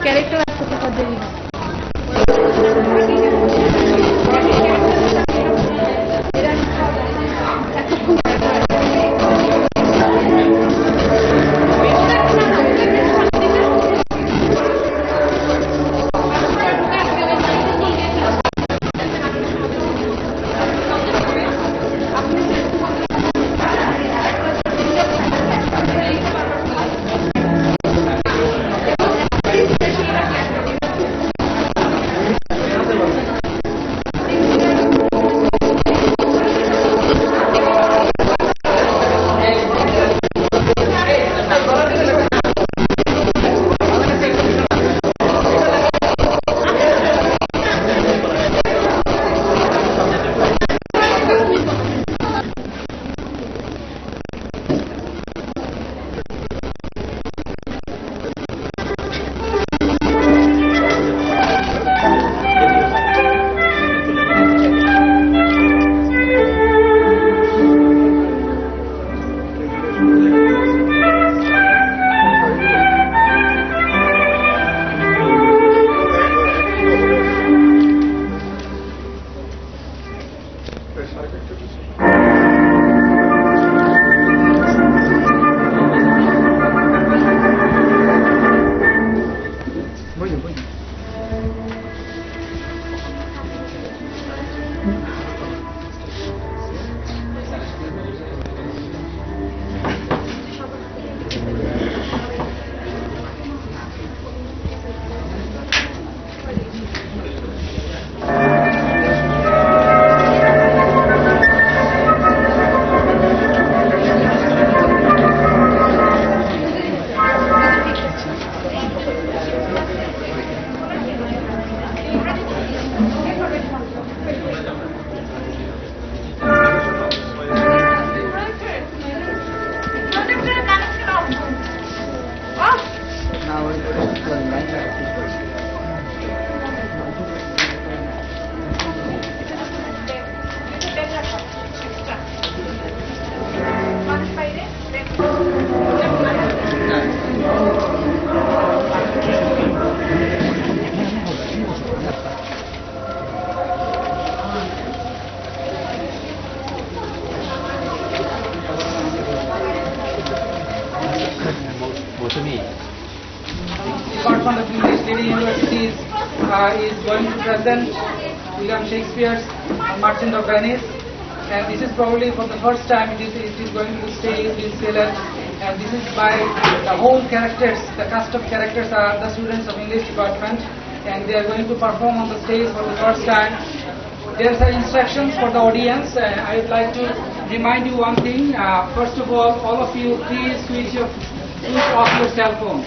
Che lettera è stata fatta di Grazie. to me. Department of English Leading Universities is going to present William Shakespeare's Merchant of Venice, and this is probably for the first time it is going to stay in Sylhet, and this is by the whole characters, the cast of characters are the students of English department, and they are going to perform on the stage for the first time. There are instructions for the audience. I would like to remind you one thing. First of all of you, please switch off your cell phone.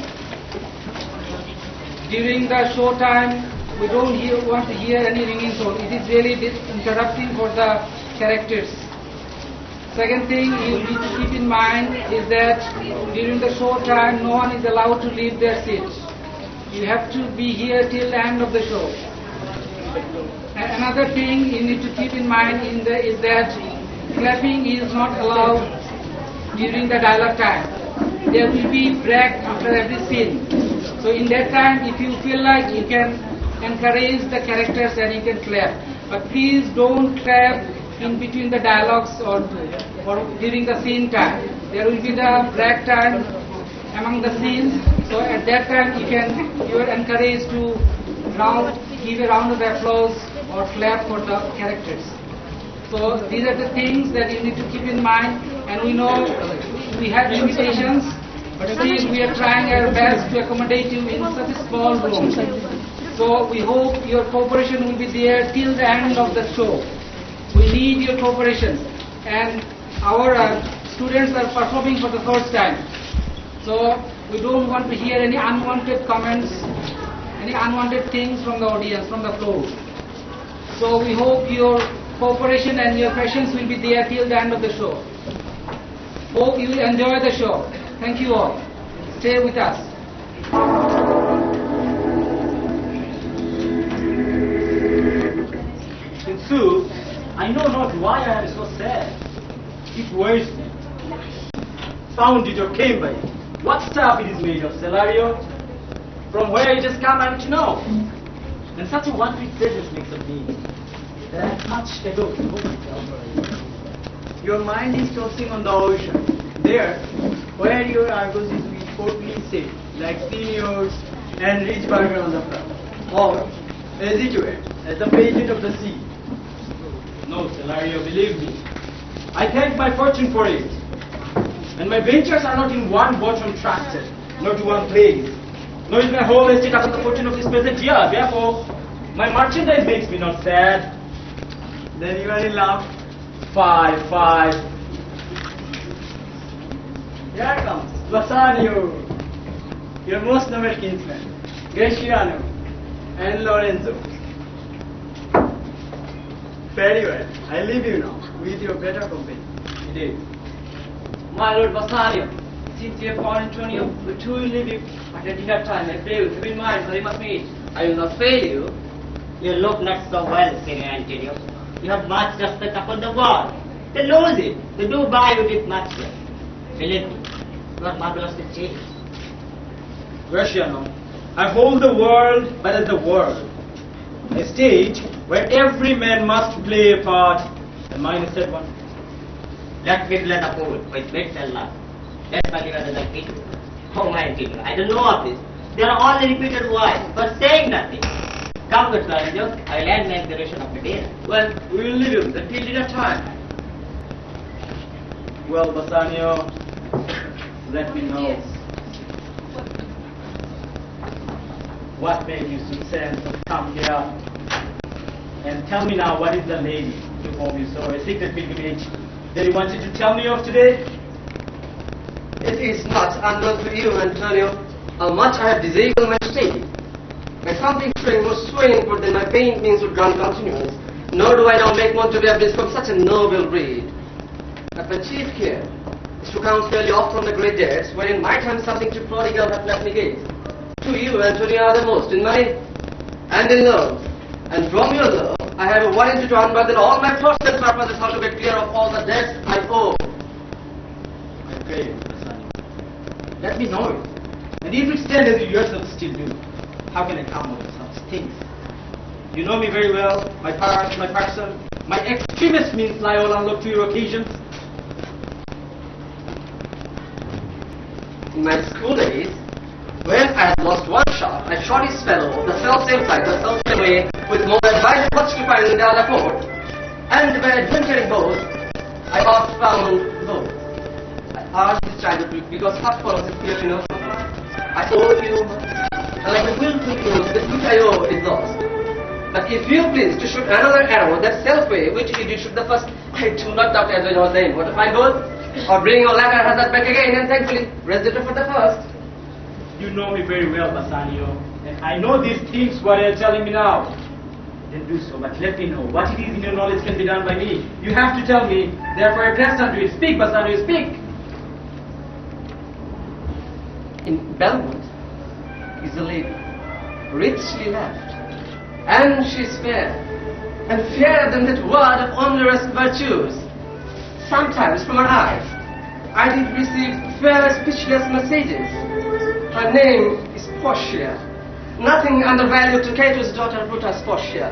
During the show time, we don't want to hear any ringing tone. It is really interrupting for the characters. Second thing you need to keep in mind is that during the show time, no one is allowed to leave their seat. You have to be here till the end of the show. Another thing you need to keep in mind is that clapping is not allowed during the dialogue time. There will be break after every scene. So in that time, if you feel like you can encourage the characters and you can clap. But please don't clap in between the dialogues or during the scene time. There will be the break time among the scenes. So at that time, you are encouraged to now give a round of applause or clap for the characters. So these are the things that you need to keep in mind, and we know we have limitations, but still we are trying our best to accommodate you in such a small room. So we hope your cooperation will be there till the end of the show. We need your cooperation, and our students are performing for the first time. So we don't want to hear any unwanted comments, any unwanted things from the audience, from the floor. So we hope your cooperation and your patience will be there till the end of the show. Hope you will enjoy the show. Thank you all. Stay with us. In sooth, I know not why I am so sad. It worries me. Found it or came by it. What stuff it is made of, Celario? From where it has come, I want to know. And such a one-tweet sentence makes of me. That I have much to go to. Your mind is tossing on the ocean. There, where your Argos is with portly sail, like seniors and rich burger on the front. Or, as it were, as the pageant of the sea. No, Celario, believe me. I thank my fortune for it. And my ventures are not in one bottom trusted, nor to one place. Nor is my whole estate upon the fortune of this present year. Therefore, my merchandise makes me not sad. Then you are in love. Five. Here comes Bassanio, your most noble kinsman, Graciano, and Lorenzo. Very well, I leave you now, with your better company. Indeed. My Lord Bassanio, since you have found Antonio, we too will leave you at a dinner time. I pray you, keep in mind, we must meet. I will not fail you. You look not so well, Senior Antonio. You have much respect upon the world. They lose it. They do buy you with much less. Believe me, you are marvelously changed. Graciano, I hold the world but as the world. A stage where every man must play a part, and mine is that one. Let me let a fool with wits and love. That's my leader than king. Oh my Antonio, I don't know of this. They are all the repeated words, but saying nothing. Come, good Lorenzo, I will end my duration of the day. Well, we will leave you until dinner time. Well, Bassanio, let me know. Yes. What made you so sense to come here? And tell me now, what is the lady to whom you saw a secret pilgrimage that you wanted to tell me of today? It is not unknown to you, Antonio, how much I have disabled my state. My something string was swaying for then my pain means would run continuous, nor do I now make one to be abyss from such a noble breed. But my chief care is to count fairly off from the great debts, wherein my time something to prodigal hath left me gate. To you, Antonio, are the most in money and in love. And from your love, I have a warranty to unburden all my thoughts and purposes how to get clear of all the debts I owe. I pray you, Bassanio. Let me know it. And if it stands as you yourself still do, how can I come over such things? You know me very well, my part, my person, my extremist means lie all unlocked to your occasions. In my school days, when I had lost one shot, I shot his fellow of the self-same size, the self-same way, with more advice much to find in the other fort. And by adventuring both, I found both. I asked this child because what follows is clear enough. I owe you, and like a willful use, the which I owe is lost. But if you please to shoot another arrow that self-way, which you did shoot the first, I do not doubt as I was saying, what to find both, or bring your latter hazard back again, and thankfully register for the first. You know me very well, Bassanio, and I know these things what you're telling me now. Then do so, but let me know what it is in your knowledge can be done by me. You have to tell me, therefore I press unto you. Speak, Bassanio, speak. In Belmont is a lady, richly left, and she is fair, and fairer than that word of onerous virtues. Sometimes from her eyes, I did receive fair speechless messages. Her name is Portia. Nothing undervalued to Cato's daughter Brutus Portia,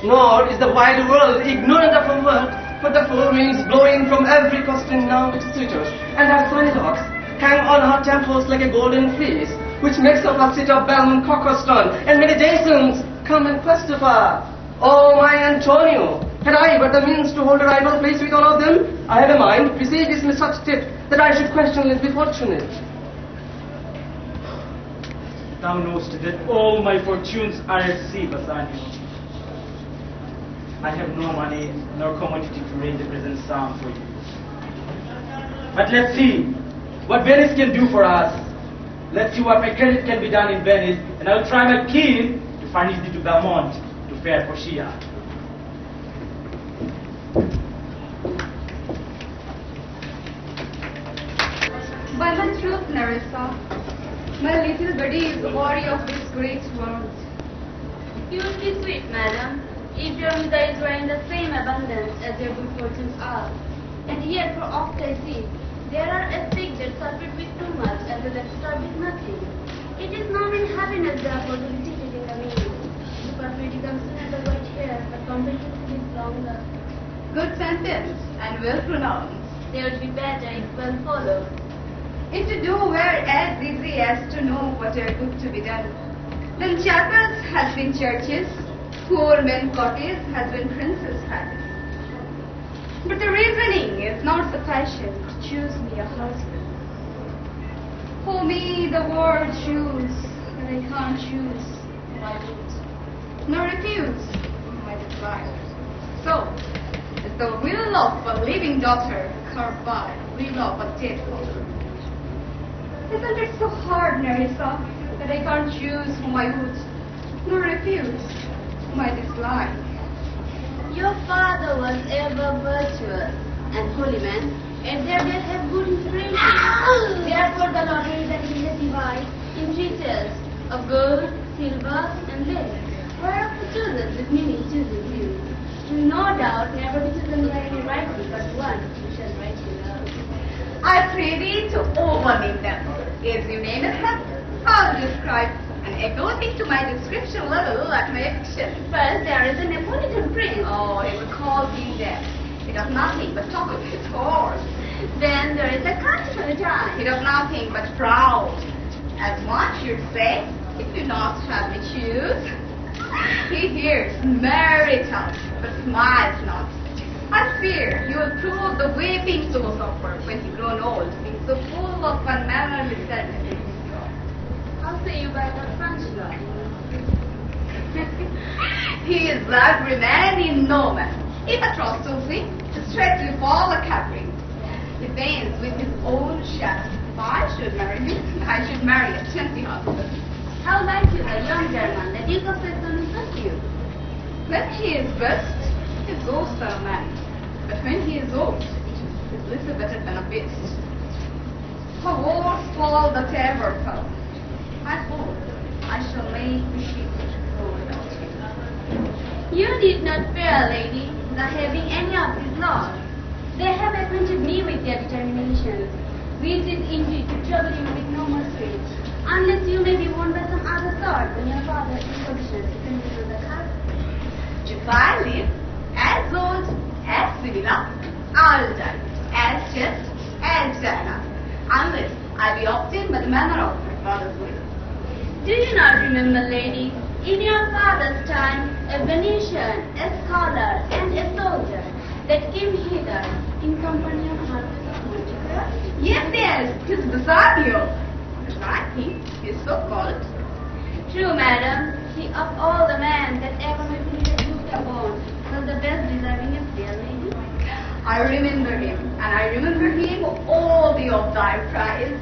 nor is the wide world ignorant of her worth, for the four winds blowing from every coastline now to suitors, and her sunny locks hang on her temples like a golden fleece, which makes of her city of Belmont Cockerstone, and many Jasons come in quest of her. Oh, my Antonio, had I but the means to hold a rival place with all of them, I had a mind, presages me such tip, that I should questionless be fortunate. Thou knowest that all my fortunes are at sea, Bassanio. I have no money nor commodity to raise the present sum for you. But let's see what Venice can do for us. Let's see what my credit can be done in Venice, and I'll try my keen to furnish thee to Belmont, to fair Portia. By my truth, Nerissa, my little body is the worry of this great world. You would be sweet, madam, if your days were in the same abundance as your good fortunes are. And yet, for oft I see, there are estates that suffer with too much and that starve with nothing. It is not in happiness, therefore, to be seated in the middle. The perfect becomes sooner the white hair, but complexity is longer. Good sentence and well pronounced. They would be better if well followed. If to do were as easy as to know what are good to be done, then chapels has been churches, poor men cottages has been princes' palace. But the reasoning is not sufficient to choose me a husband. For me the world choose, but I can't choose my route, nor refuse my desire. So, is the will of a living daughter curbed by the will of a dead father. Isn't it so hard, Nerissa, that I can't choose whom I would, nor refuse whom I dislike? Your father was ever virtuous and holy man, and there will have good inspiration. Therefore the lottery that he has divided in 3 tiers of gold, silver, and lead, whereof he chooses with many chooses you. No doubt never be chosen by any rival, but one who shall rightly love. I pray thee to overname them. Is your name is I'll describe and echo thee to my description level at my affection. First there is a Neapolitan prince. Oh, he would call thee deaf. He does nothing but talk of his horse. Then there is a country giant. He does nothing but proud. As one should say, if you not have me choose. He hears marital, but smiles not. I fear he will prove the weeping philosopher when he grown old, being so full of unmannerly sadness. How say you by the French guy? He is every man in no man. If a trust to see, to straightly fall a capri. He feigns with his own shadow. If I should marry him, I should marry a 20 husband. How like you, the young German, the Duke of Saxon is you? When he is best, he goes for a man. But when he is old, he is little better than a beast. A worse fall that ever fell. I hope I shall make the ship go without him. You did not fear, lady, the having any of his laws. They have acquainted me with their determinations, which is indeed to trouble you with no mercy, unless you may be warned by some other sort when your father is in position to consider the castle. If I live as old as Sibylla, I'll die as just as Diana, unless I be obtained by the manner of my father's will. Do you not remember, lady, in your father's time, a Venetian, a scholar, and a soldier that came hither in company of Marquis of Monteverde? Yes, his Bassanio. I think he is so called. True, madam. He of all the men that ever my Venetian looked upon was the best deserving of dear lady. I remember him, and I remember him all the of thy prize.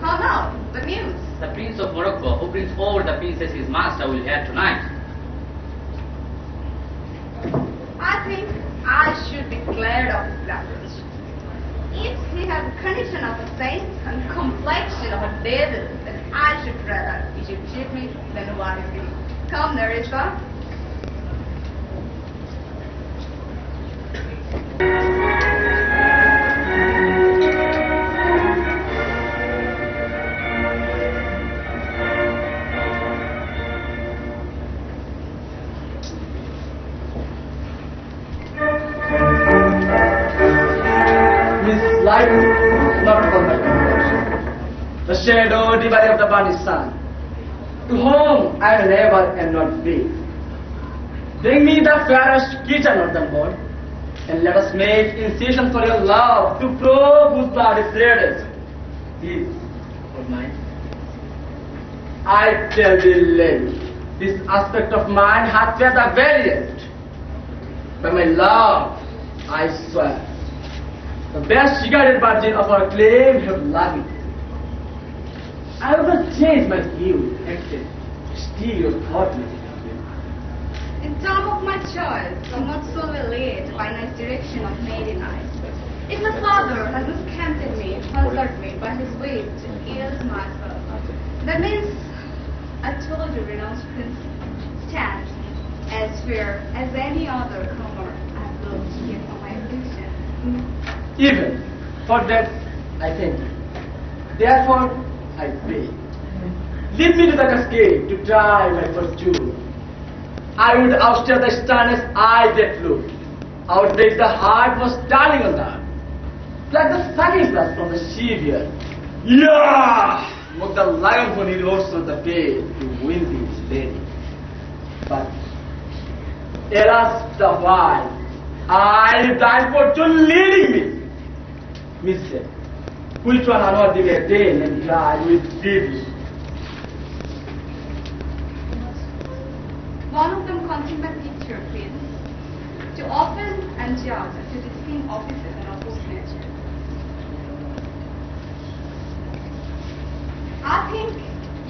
How now, the news? The Prince of Morocco, who brings forward the princess his master, will hear tonight. I think I should be cleared of his language. If he has the condition of a saint and complexion of a devil, then I should rather he should cheat me than wife me. Come, Narishka. Miss light is not for my complexion. The shadow divided of the burning sun, to whom I never am not free. Bring me the fairest creature, northern born, and let us make incision for your love to probe whose blood is reddest. His or mine. I tell thee, lady, this aspect of mine hath fed the variant. By my love, I swear, the best regarded virgin of our claim have loved it. I will not change my view, except steal your thought with it. In time of my choice, somewhat so late by nice direction of maiden eyes. If my father has miscanted me, furthered me by his ways to ease myself, that means I told you, renounced prince, stand as fair as any other comer I will to give for my affliction. Even for that, I thank you. Therefore, I pray. Lead me to the cascade to try my fortune. I would outstare the sternest eye that looked, outrage the heart most darling on the earth, like the sucking glass from the Savior. Yeah! Mock the lion when he roars on the bay to win his lady. But, alas, the while, I died for to leading me. Mister, which one are not the day and die with baby? One of them consummate picture prince, to offend and judge and to disclaim offices and oppose nature. I think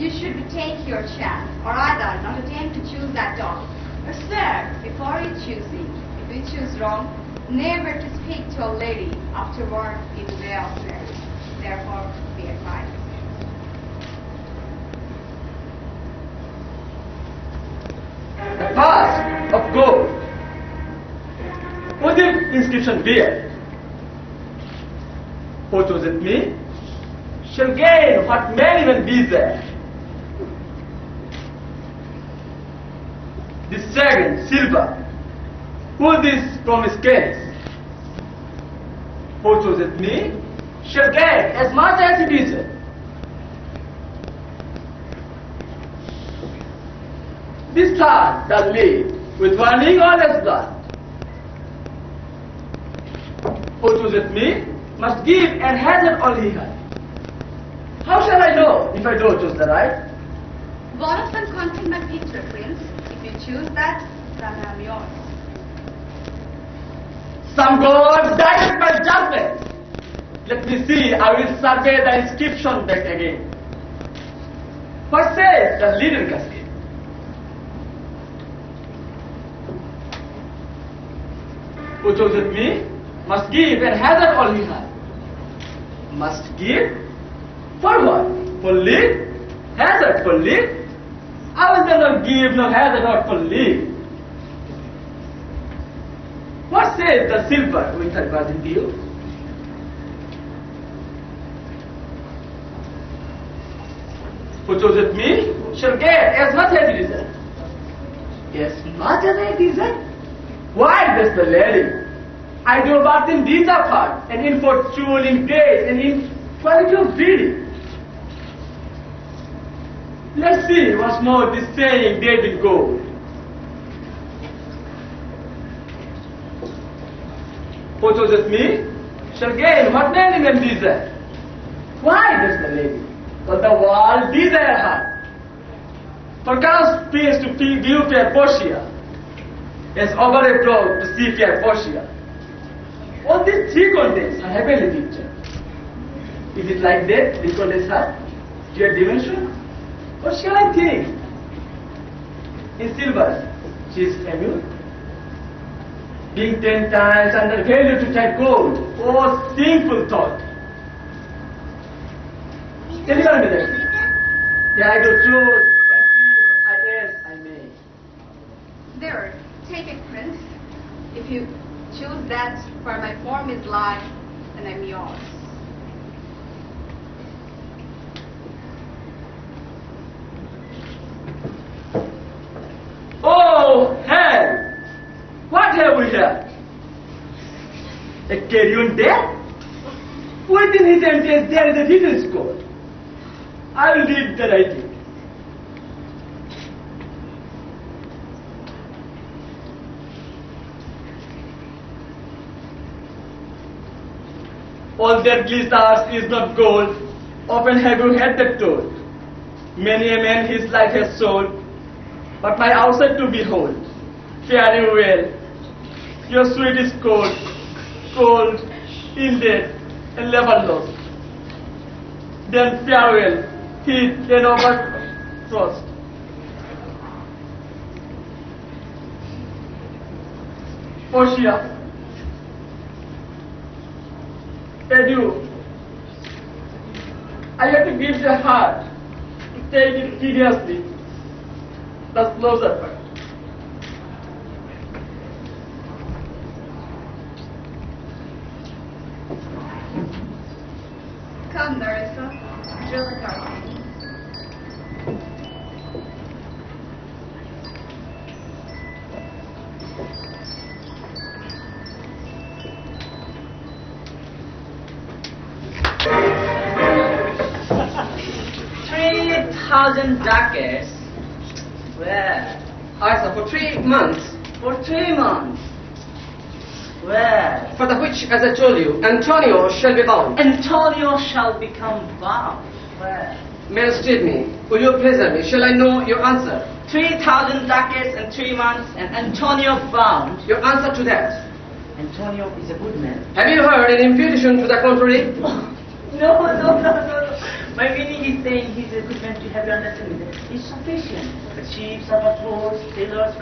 you should take your chance, or either not attempt to choose that dog, or swear before you choosing, if you choose wrong, never to speak to a lady afterward in way of marriage. Therefore, be advised. The past of gold. What did inscription bear? What was it me? Shall gain what many will be there. The second, silver. Who this promise case? What was it me? Shall gain as much as it is. This third, the lead, with running all his blood. Who chooseth me must give and hazard all he had. How shall I know if I don't choose the right? One of them contain my picture, prince. If you choose that, then I am yours. Some gods direct my judgment. Let me see, I will survey the inscription back again. What says the leader cascade? Who chooseth me must give and hazard all he has. Must give? For what? For leave? Hazard for leave? I will never give no hazard or for leave. What says the silver with her virgin deal? Who chooseth me shall get as much as it is. As much as it is. Why does the lady I do birth in deeds of heart, and in fortune, in grace, and in quality of breeding. Let's see once more this saying dead in gold. Who chooses me shall gain what many men desire. Why does the lady? Because the world desire her. For God's space to view fair Portia is overflowed to see fair Portia. All these three contains a heavenly picture. Is it like that? This contains her dear dimension? What shall I think? In silver, she is immune. Being 10 times under value to type gold. Oh, sinful thought. Deliver me that. Yeah, I do choose and live as I may. There, take it, Prince. If you choose that, for my form is life, and I'm yours. Oh, hell! What have we here? A carrion death? Within his entrance there is a hidden scroll. I will read the writing. All that glitters is not gold. Often have you heard that told. Many a man his life has sold, but my outside to behold. Fare you well. Your sweet is cold, cold, indeed, and never lost. Then farewell, heat, then over frost. Portia, adieu. I have to give the heart to take it seriously. Thus closer. Come, Narissa, drill the target. $3,000. Where? Sir, for 3 months. For 3 months. Where? For the which, as I told you, Antonio shall be bound. Antonio shall become bound. Where? Magistrate me, will you pleasure me? Shall I know your answer? 3,000 ducats and 3 months, and Antonio bound. Your answer to that? Antonio is a good man. Have you heard an imputation to the contrary? No. My meaning is saying he's a good man to have you understand that he's sufficient. The sheep, patrols, sailors,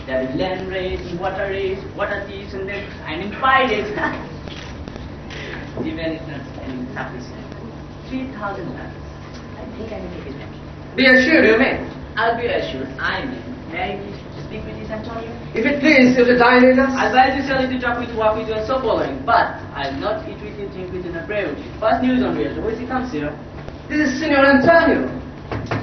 there will land raids, water thieves, and then pirates. Even if not sufficient. 3,000 ducats. I think I may make it happen. Be assured you may. I'll be assured I may. May I speak with this Antonio? If it please, you will dine with us. I'll buy this early to talk with you, walk with you, and so following. But I'll not eat with you, drink with you, and pray with you. First news on real. Who is he comes here? This is Signor Antonio.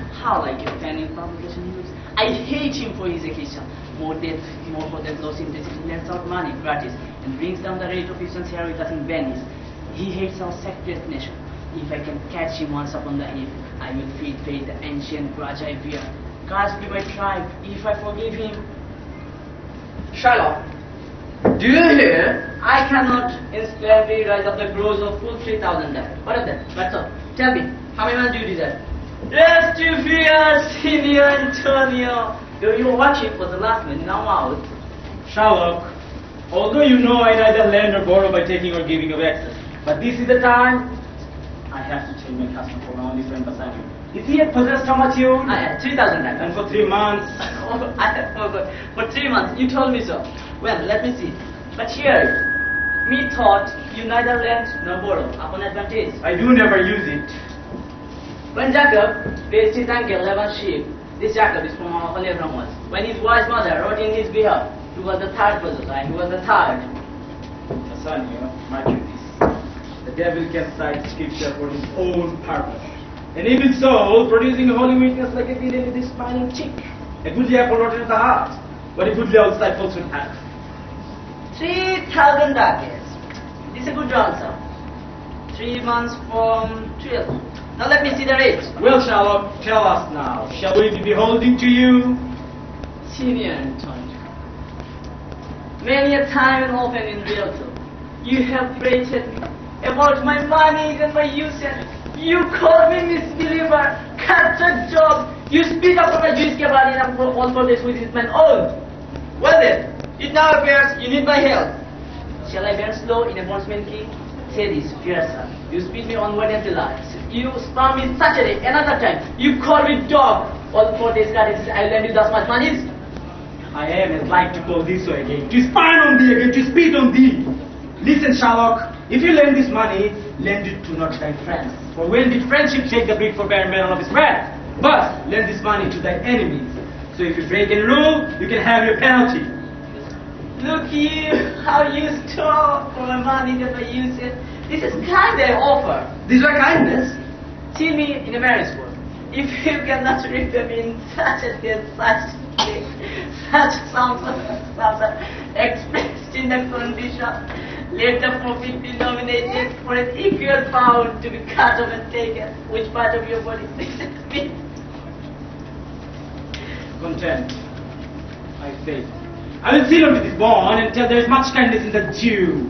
How like your fan in publication news? I hate him for his occasion. More death, more for that loss in he lends out money gratis and brings down the rate of Christians here with us in Venice. He hates our sacred nation. If I can catch him once upon the hill, I will feed the ancient grudge I bear. Cursed be my tribe, if I forgive him. Shylock, do you hear? I cannot in slavery rise up the gross of full 3,000 debt. What is that? That's all. Tell me, how many months do you deserve? Yes, to fear, Senior Antonio. You were watching for the last one, now out. Shylock, although you know I neither lend nor borrow by taking or giving of excess, but this is the time I have to change my custom for my only friend Bassanio. Is he yet possessed how much you? 3,000 debt. And for 3 months? For 3 months, you told me so. Well, let me see. But here, me thought you neither lend nor borrow upon advantage. I do never use it. When Jacob raised his uncle Laban's sheep, this Jacob is from our Holy Ramos. When his wise mother wrote in his behalf, he was the third person, and he was the third. Bassanio, mark you this. The devil can cite scripture for his own purpose. An evil soul producing a holy witness like a villain with a smiling cheek. A goodly apple rotted in the heart, but a goodly old stifles with heart. 3,000 rupees. This is a good answer. 3 months from 12. Now let me see the rate. Well, Sherlock, tell us now. Shall we be beholding to you? Senior Antonio, many a time and often in reality, you have prated me about my money and my usage. You call me misbeliever, cut job. You speak up for my Jewish cabaret and all for this with his man own. Well then, it now appears you need my help. Shall I bear slow in a bondsman king? Say this, fear sir. You speak me onward and till lies. You spam me such a day, another time. You call me dog. All for this courtesies, I'll lend you thus much money. I am as like to call this way again, to spy on thee again, to speed on thee. Listen, Sherlock, if you lend this money, lend it to not thy friends. For when did friendship take the bait for bear man of his friend? But lend this money to thy enemies. So if you break any rule, you can have your penalty. Look you, how you stole for my money that I use it. This is kind I offer. These are kindness. See me in a marriage world. If you cannot repay me in such a day, such sums expressed in the condition, let the profit be nominated for an equal pound to be cut off and taken. Which part of your body pleases me? Content, I say. I will seal unto this bond until there is much kindness in the Jew.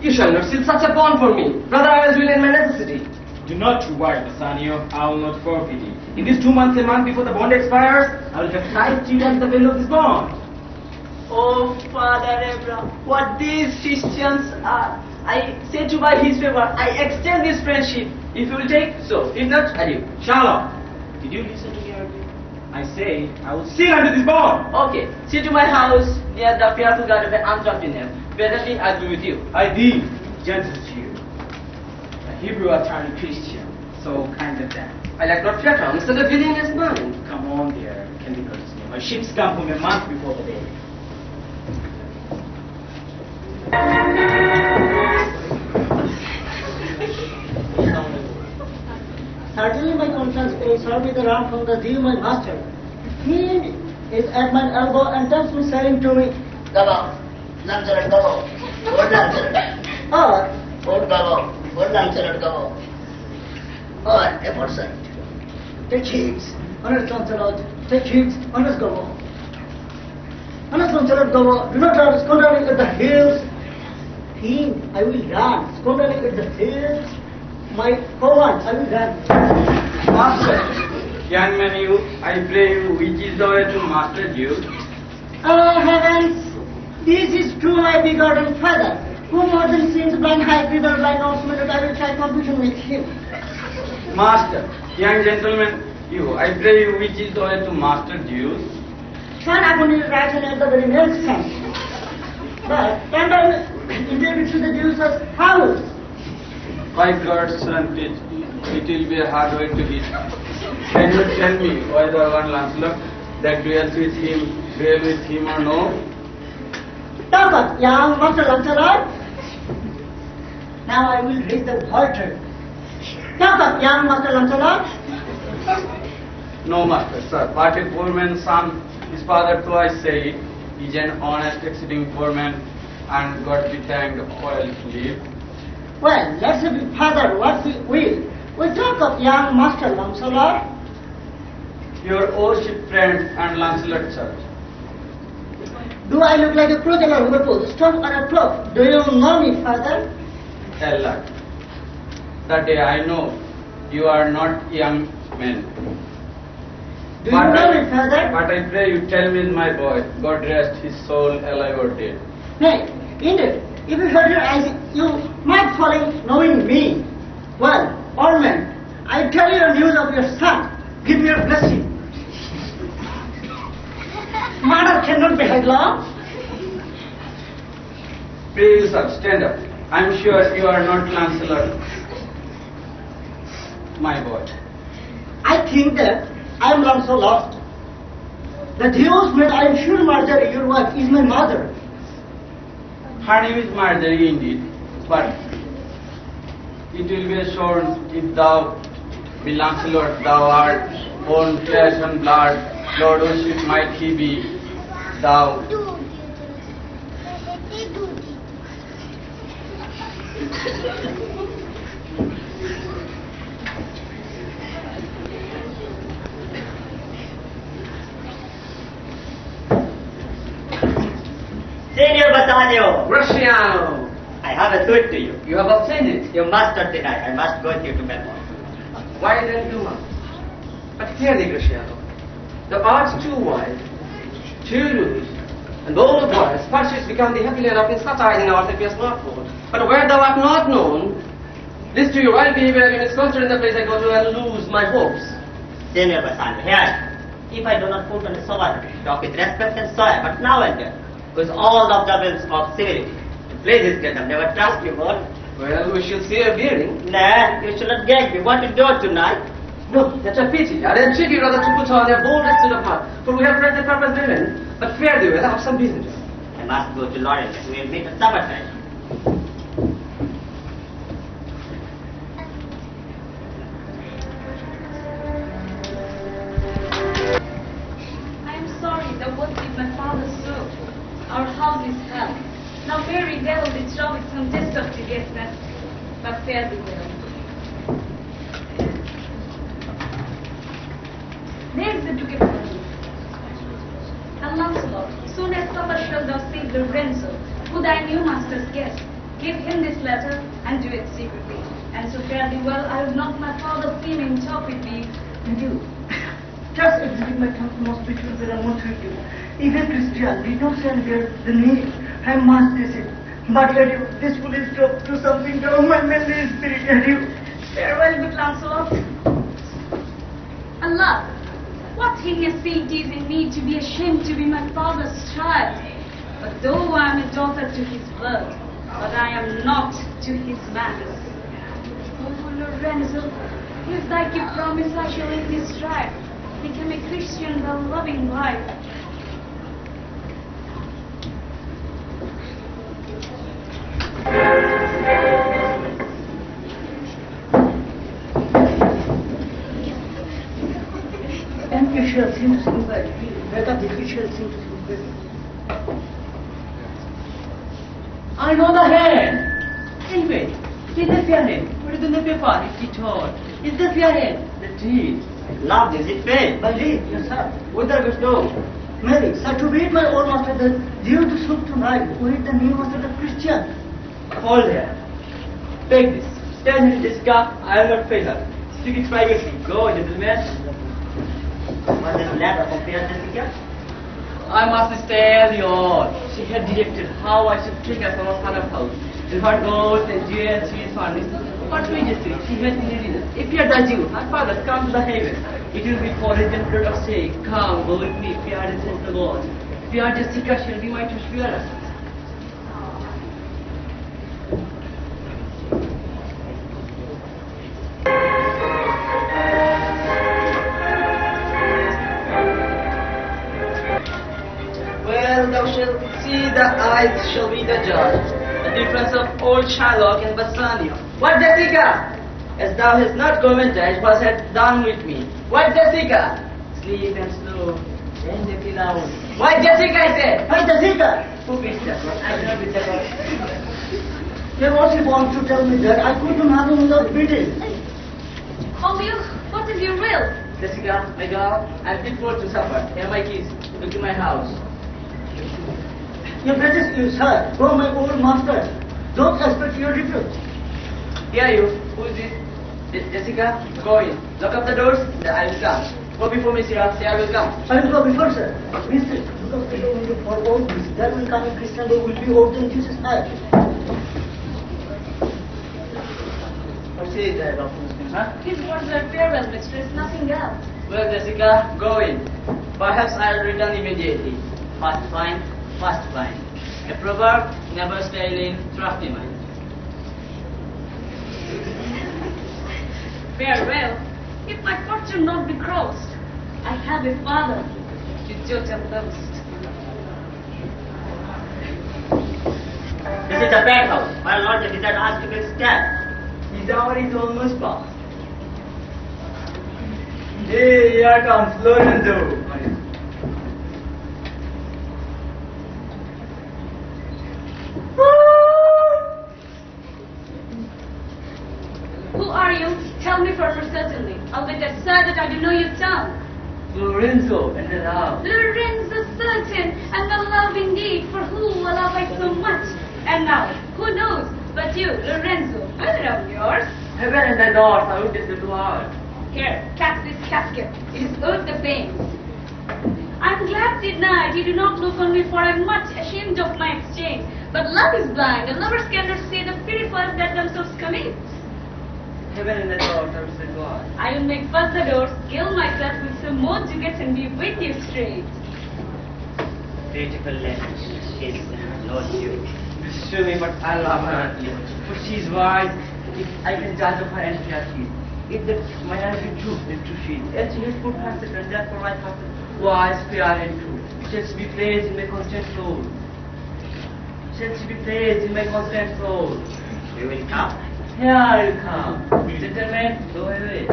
You shall not seal such a bond for me. Rather, I will in my necessity. Do not worry, Bassanio. I will not forfeit it. In these 2 months, a month before the bond expires, I will have tithe you as the value of this bond. Oh, Father Abraham, what these Christians are. I say to by his favor, I extend this friendship. If you will take, so. If not, adieu. Sherlock, did you listen to me earlier? I say, I will seal under this bond. Okay, see to my house near the fearful God of the Anthropinel. Presently, I'll be with you. I thee, gentle Jew, a Hebrew are turned Christian, so kind of them. I like not flatter, instead of winning his mind. Come on, dear, can be courteous. My ships come from a month before the day. Certainly my conscience will serve me the wrong from the Jew, my master. He is at my elbow and tells me, saying to me, Gabo, Lancelot Gabo, good Lancelot. or, Good Gabo, good Lancelot Gabo. Or a person. take heed, honest Lancelot, take heed, honest Gabo. Honest Lancelot Gabo, do not run squandering at the hills. King, I will run, squandering at the hills. My cohort, I will run. Master, young man you, I pray you, which is the way to master you? Oh heavens, this is true my begotten father, who more than seems blind, high breather, blind nose, minute, I will try competition with him. Master, young gentleman you, I pray you, which is the way to master Jews? Son upon his right hand at the very next time. But tender indeed to the Jews' house. By God's son, it will be a hard way to hit. Can you tell me whether one Lancelot that duels with him or no? Talk up, young Master Lancelot. Now I will raise the water. Talk up, young Master Lancelot. No, master, sir. But a poor man's son, his father twice said, he is an honest, exceeding poor man, and God be thanked for a little leave. Well, let's be father what we will. We talk of young Master Lancelot. Your worship friend and Lancelot, sir. Do I look like a crusader who will stop on a cloak? Do you know me, father? Allah. That day I know you are not young men. Do you know me, father? But I pray you tell me, my boy, God rest his soul, alive or dead. Nay, indeed, if you shut your eyes, you might fall in knowing me. Well, old man, I tell you the news of your son. Give me your blessing. Murder cannot be headlong. Pray you, sir, stand up. I am sure you are not Lancelot, my boy. I think that I am long so lost. The Jews made I am sure Marjorie, your wife, is my mother. Her name is Marjorie indeed, but it will be assured if thou be Lancelot, thou art born flesh and blood, Lord worship might he be, thou Senior Bassanio, Graciano, I have a suit to you. you have obtained it. You must not deny. I must go with you to Belmont. Why then you must? But clearly, Graciano, the art's too wide, too loose, and bold boys, pursuits become the happy land of insatiety in our appears not known. But where thou art not known, this to your right behavior in its concert in the place I go to and lose my hopes. Senior Bassanio, here. If I do not put on a sober, talk with respect and soil, but now and then, with all the observance of civility. Please this get never trust you, boy. Well, we shall see a bearing. Nah, you should not gag me. What to do tonight? No, that's a pity. I entreat you rather to put on a boldest suit of heart, for we have read the purpose women, but fare thee well, I have some business. I must go to Lawrence. We will meet at supper time. I am sorry that what did my father sow? Our house is hell. Now very well did show with some taste of seriousness, but fare thee well. There is a bouquet for you. And Lancelot, soon as supper shall thou see the Renzo, who thy new master's guest. Give him this letter and do it secretly. And so fare thee well, I will not my father see me talk with thee. And you, just exhibit my most spiritual and most with you. Even Christian did not send here the need. I must visit. But let you, this foolish talk do something down my mental spirit, let you. Farewell, good Lancelot. Allah, what heinous sin is in me to be ashamed to be my father's child? But though I am a daughter to his blood, but I am not to his manners. Oh, Lorenzo, if thy keep promise I shall in this strife become a Christian, the loving wife. And you shall seem to sing well. Wake up, you shall seem to sing well. I know the hand. Anyway, is this your hand? What is in the paper? It's taught. Is this your hand? The teeth. Love, is it paid? Bali, yes sir. Whither goes no? Mary, sir, to meet my old master, the due to soup tonight, with the new master, the Christian. Hold there. Take this. Stand in this car. I will not fail her. Speak it privately. Go, gentlemen. Was this letter from Pierre Jessica? I must tell you all. She had directed how I should take her from her father's house. And her goats and jewels she is furnished. But seriously, she had no reason. If you are the Jew, her father come to the heaven. It will be for his blood of say, come, go with me, if you are the sent the Lord. If you are Jessica, shall be my to spare us. Well, thou shalt see the eyes shall be the judge. The difference of old Shylock and Bassanio. What, Jessica? As thou hast not commented what had done with me. What, Jessica? Sleep and slow, and the loud. What, Jessica, I said? Hey, Jessica! Who beats that one? I know with that one. Your worship wants to tell me that I couldn't have him without beating. Oh, you, what is your will? Jessica, my girl, I'm fit for to supper. Here are my keys. Look to my house. Your greatest is, sir, go my old master. Don't expect your refuse. Here you. Who is this? Jessica, go in. Lock up the doors, then I will come. Go before me, Sarah. Say I will come. I will go before, sir. Mister, look up the door window for all this. There will come a Christian who will be older than Jesus' eye. What says that, huh? His words are farewell, mistress, nothing else. Well, Jessica, go in. Perhaps I'll return immediately. Fast find, fast find. A proverb, never stay in crafty mind. Farewell. If my fortune not be crossed, I have a father to judge and boast. This is the bad house. My lord, the wizard asked to be stabbed. His hour is almost past. Hey, here comes Lorenzo. Who are you? Tell me for certainly. I'll be that sad that I do know your tongue. Lorenzo and the love. Lorenzo certain, and the love indeed, for whom will love I so much. And now, who knows but you, Lorenzo, whether of yours? Heaven and the earth, I would just do hard. Here, catch this casket. It is worth the pain. I'm glad tonight you do not look on me, for I'm much ashamed of my exchange. But love is blind, and lovers cannot see the pity fault that themselves commit. Heaven and the earth, I would say God. I will make fast the doors, gild myself with some more ducats, and be with you straight. Beautiful lady, she is not you. This is true, but I love her dearly. For she is wise, if I can judge of her and she is. If that my eyes be true, then true she is. And she has put herself, and therefore my heart is wise, pure, and true. Shall she be praised in my constant soul? Shall she be praised in my constant soul? You will come. Here I will come. Gentlemen, go away.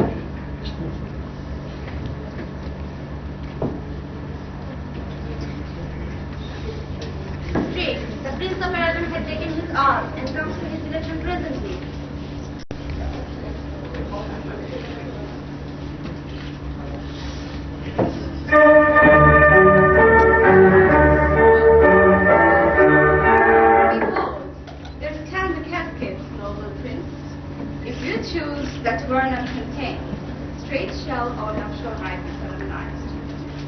Pray, the Prince of Aragon had taken his arms and comes to his election presently. Behold, there stand the caskets, noble prince. If you choose that Vernon contain, straight shall our nuptial rite be solemnized.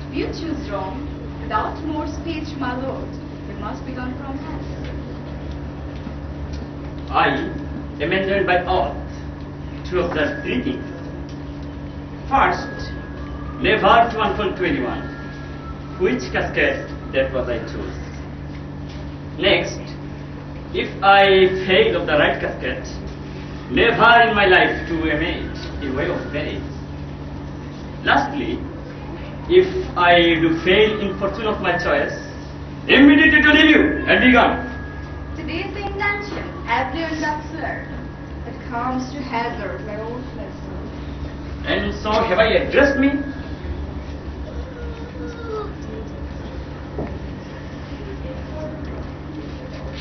If you choose wrong, without more speech, my lord, we must begin from hence. I am enjoined by oath to observe three things. First, never to unfold to anyone which casket that was I chose. Next, if I fail of the right casket, never in my life to emit a way of Venice. Lastly, if I do fail in fortune of my choice, immediately to leave you and be gone. Today's the intention, every absurd, that comes to hazard my own vessel. And so have I addressed me?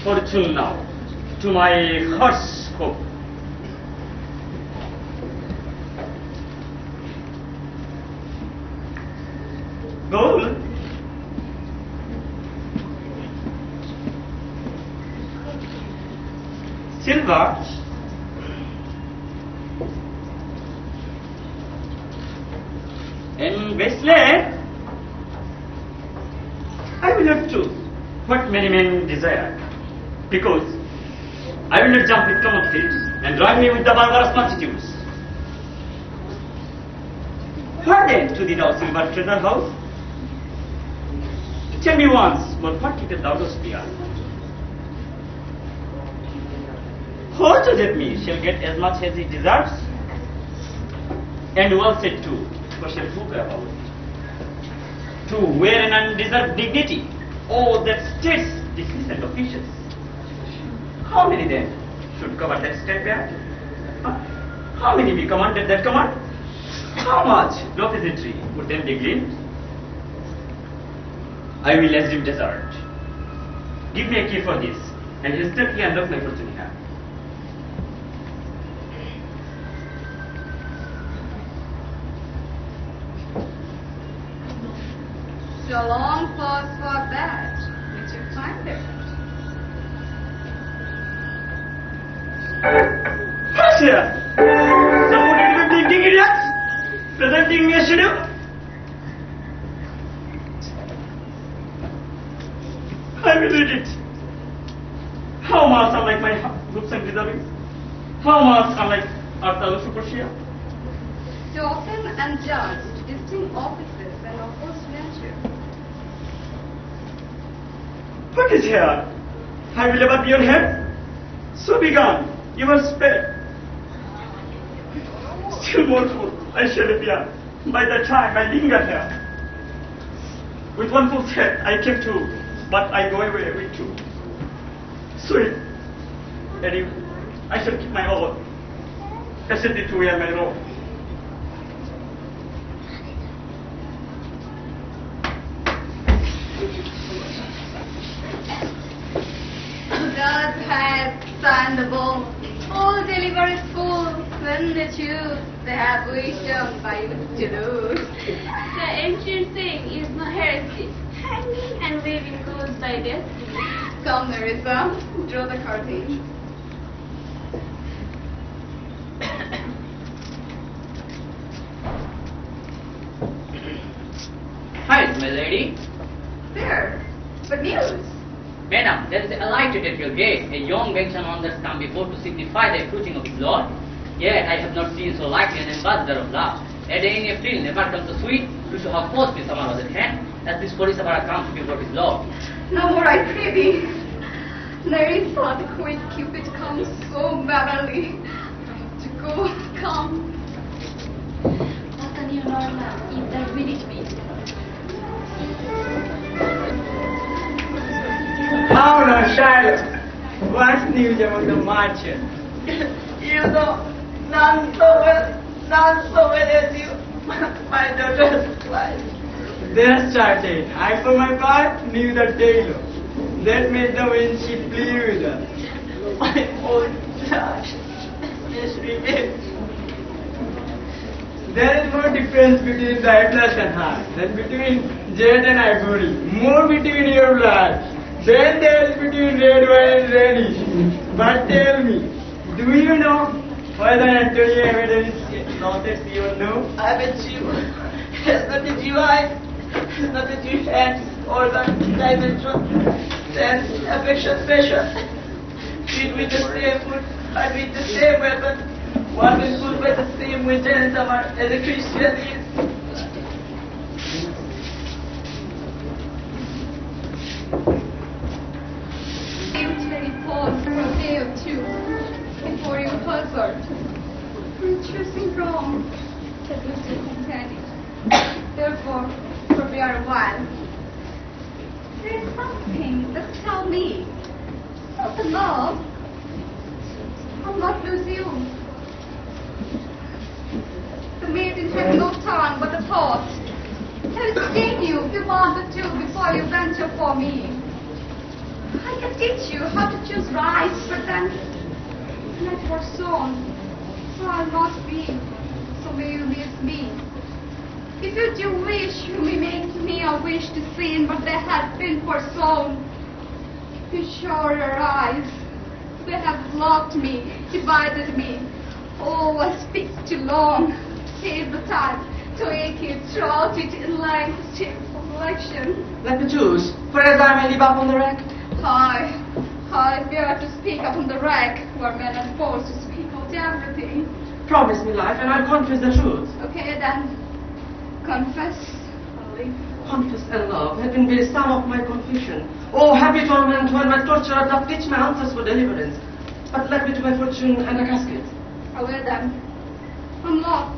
Fortune now, to my heart's hope. Gold. Silver. And bracelet. I will not choose what many men desire, because I will not jump with common thieves and drive me with the barbarous multitudes. Where then to thee, thou silver treasure house? Tell me once, but what keepeth thou dost fear? Who judgeth me shall get as much as he deserves, and well said too, for shall prove about. To wear an undeserved dignity, oh, that states, decrees and officials. How many then should cover that state bear? How many be commanded that command? How much no peasantry would then be gleaned? I will assume desert. Give me a key for this, and instantly unlock my fortune here. So long pause for that, which you find there. What's here? Someone even thinking idiots? Presenting me a schedule? I will read it. How much unlike my hoops and deservings? How much unlike Arthur Supersia? To often unjust, distinct offices and opposed nature. What is here? I will ever be your head? So be gone. You are spared. Still more fool I shall appear by the time I linger here. With one fool's head I came to, but I go away with two. Sweet, Eddie, I shall keep my oath. Hesitate to wear my robe. God has signed the bowl. All deliver is full. When they choose, they have wisdom by which to lose. The ancient saying is no heresy. Hanging and living goes by destiny. Come, Nerissa, draw the curtain. Hi, my lady. There. What news? Madam, there is a light at your gate. A young benchman on that come before to signify the approaching of his lord. Yet I have not seen so likely an ambassador of love. A day in April never comes so sweet to show how post with someone other hand, as this Porisabara comes before his lord. No more, I pray thee. Nerissa, the queen Cupid comes so merrily. To go, come. What a new normal if that minute meet. How now, Charlotte? What's news among the merchants? You know, none so well as you. My daughter's wife. They're started. I, for my part, knew the tailor. That made the wind she flew with us. My own child. Yes, remains. There is more difference between the Atlas and her than between jet and ivory. More between your blood than there is between red wine and Venice. But tell me, do you know whether Antonio ever lost you or no? I'm a Jew. It's not a Jew eye. It's not a Jew hand. Organ, dimension, sense, affection, passion. Treat with the same food and with the same weapon. One is food by the same winter and summer as a Christian is. Very pause for a day or two before you consort. You're choosing wrong, said Mr. Companion. Therefore, forbear a while. There is something that tell me. Not the love. I'll not lose you. The maiden has no tongue but a thought. I will sting you if you wanted to before you venture for me. I can teach you how to choose right, but then not for sown. So I'll not be, so may you miss me. If you do wish, you may make me a wish to sin, but they have been foresown. You sure your eyes, they have blocked me, divided me. Oh, I speak too long. Save the time to ache it, throughout it in length, shape of election. Let me choose, for as I may live up on the rack. I fear to speak upon the rack, where men are forced to speak out everything. Promise me life, and I'll confess the truth. Okay then, confess, only. Confess and love have been the sum of my confession. Oh, happy torment when my torturer doth teach my answers for deliverance. But led me to my fortune and a casket. Away then, I'm not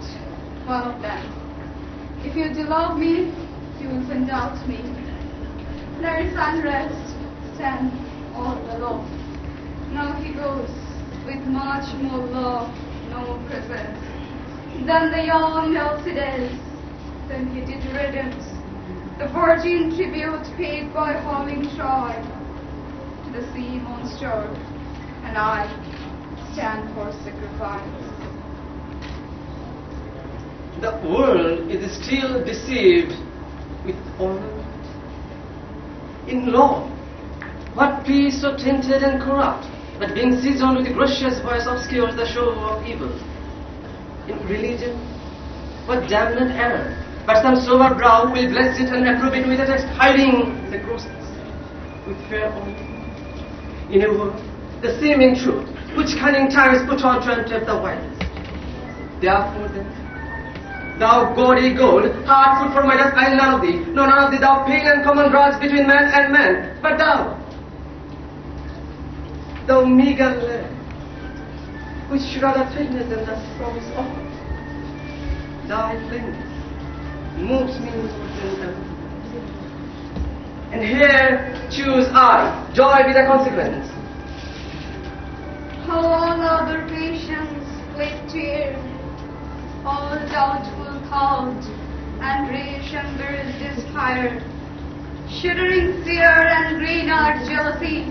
one of them. If you do love me, you will find out me. There is unrest, stand all alone. Now he goes with much more love, no presence, than the young Alcides, than he did riddance, the virgin tribute paid by hauling Troy to the sea monster, and I stand for sacrifice. The world is still deceived with honor. In law, what peace so tainted and corrupt, but being seasoned with the gracious voice obscures the show of evil. In religion, what damned error, but some sober brow will bless it and approve it with a text hiding the grossness with fair honor. In a word, the seeming truth, which cunning tongues put on to entrap the wisest. Therefore then, thou gaudy gold, hard food for my dust, I none of thee, no none of thee, thou pale and common grudge between man and man, but thou meager land, which should rather faintness than the promise of thy plainness moves me with ever. And here choose I, joy be the consequence. All other patience with tears, all doubtful count, and rage and desire, shuddering fear and green-eyed jealousy,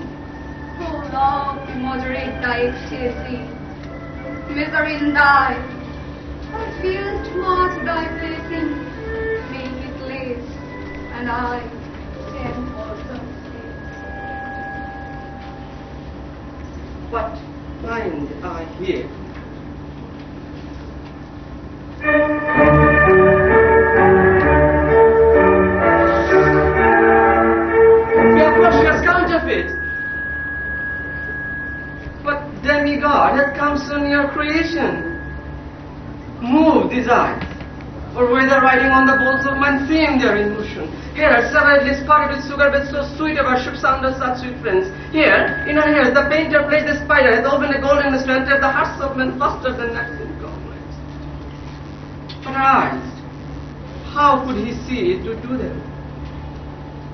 who love to moderate thy ecstasy. misery and I. I feel too much thy blessing, make it less, and I stand for some What find I here? We are precious counterfeit. But demigod hath come so near creation. Move these eyes, or whether riding on the bolts of mine seem there in motion. Here, separately spotted with sugar beds so sweet ever should sound of such sweet friends. Here, in her ears, the painter played the spider, hath opened a golden mist to enter the hearts of men faster than gnats in goblets. But her eyes, how could he see to do them?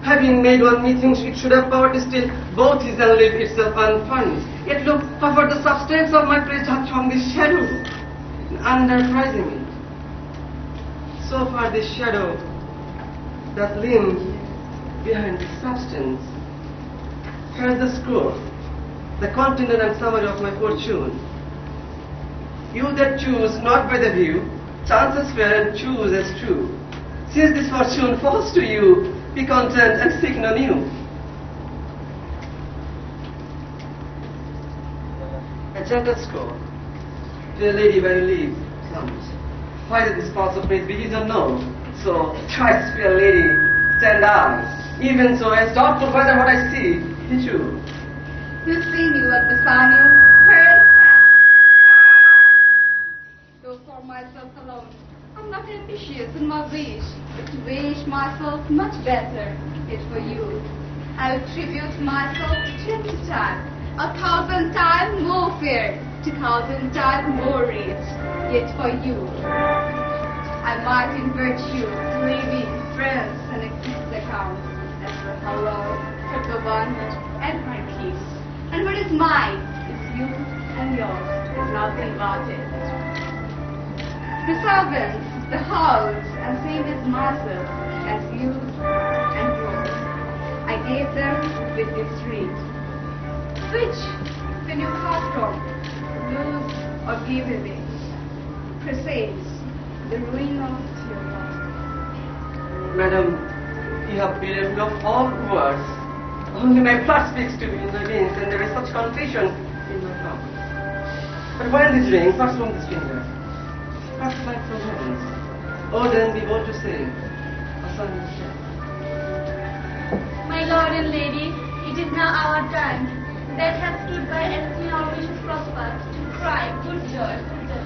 Having made one, methinks it should have power to still both his and leave itself unfurnished. Yet look, for the substance of my praise hath from this shadow, underprising it. So far this shadow that limns behind the substance. Here is the scroll, the content and summary of my fortune. You that choose not by the view, chances fair and choose as true. Since this fortune falls to you, be content and seek no new. A gentle scroll, dear lady, where you live, comes. Why did this path of praise be unknown? So, thrice fair lady, stand I, even so as doubtful whether what I see is true. You see me at Bassanio, where though for myself alone, I'm not ambitious in my wish, but to wish myself much better, yet for you. I will tribute myself 20 times, 1,000 times more fair, 2,000 times more rich, yet for you. I might in virtue, living, friends, and exist account, as for hello, for the one, and my kiss. And what is mine is you and yours, is nothing but it. The servants, the house, and same as myself, as you and yours. I gave them with this ring, which, when you part from, lose or give away, presage the ruin of your life. Madam, you have bereft me of all words. Only my blood speaks to me in my veins, and there is such confusion in my mouth. But why this ring, first from this finger, first like from heavens? Oh, then be bold to say, a son is dead. My lord and lady, it is now our time. That has stood by and seen our wishes prosper, to cry, good joy,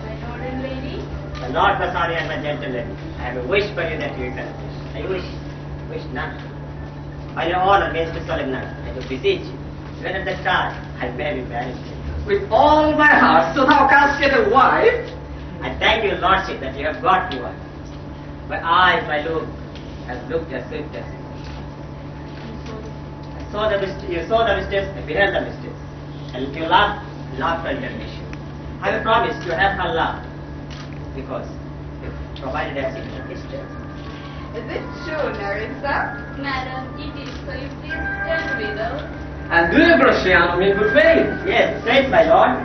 my lord and lady. The Lord Bassanio and my gentle lady, I have a wish for you that you can wish. I wish none. By your honor, most solemn night, I do beseech you, when at the start, I bear you marriage. With all my heart, so thou canst get a wife? I thank your lordship that you have got me one. My eyes, my look, have looked as swift as you saw the mistakes, I beheld the mistakes. And if you love for intermission. I will promise to have her love, because provided I see her sister. Is it true, Nerissa? Madam, it is, so you please tell me though. And do you, Grosciano, in good faith? Yes, straight, my lord.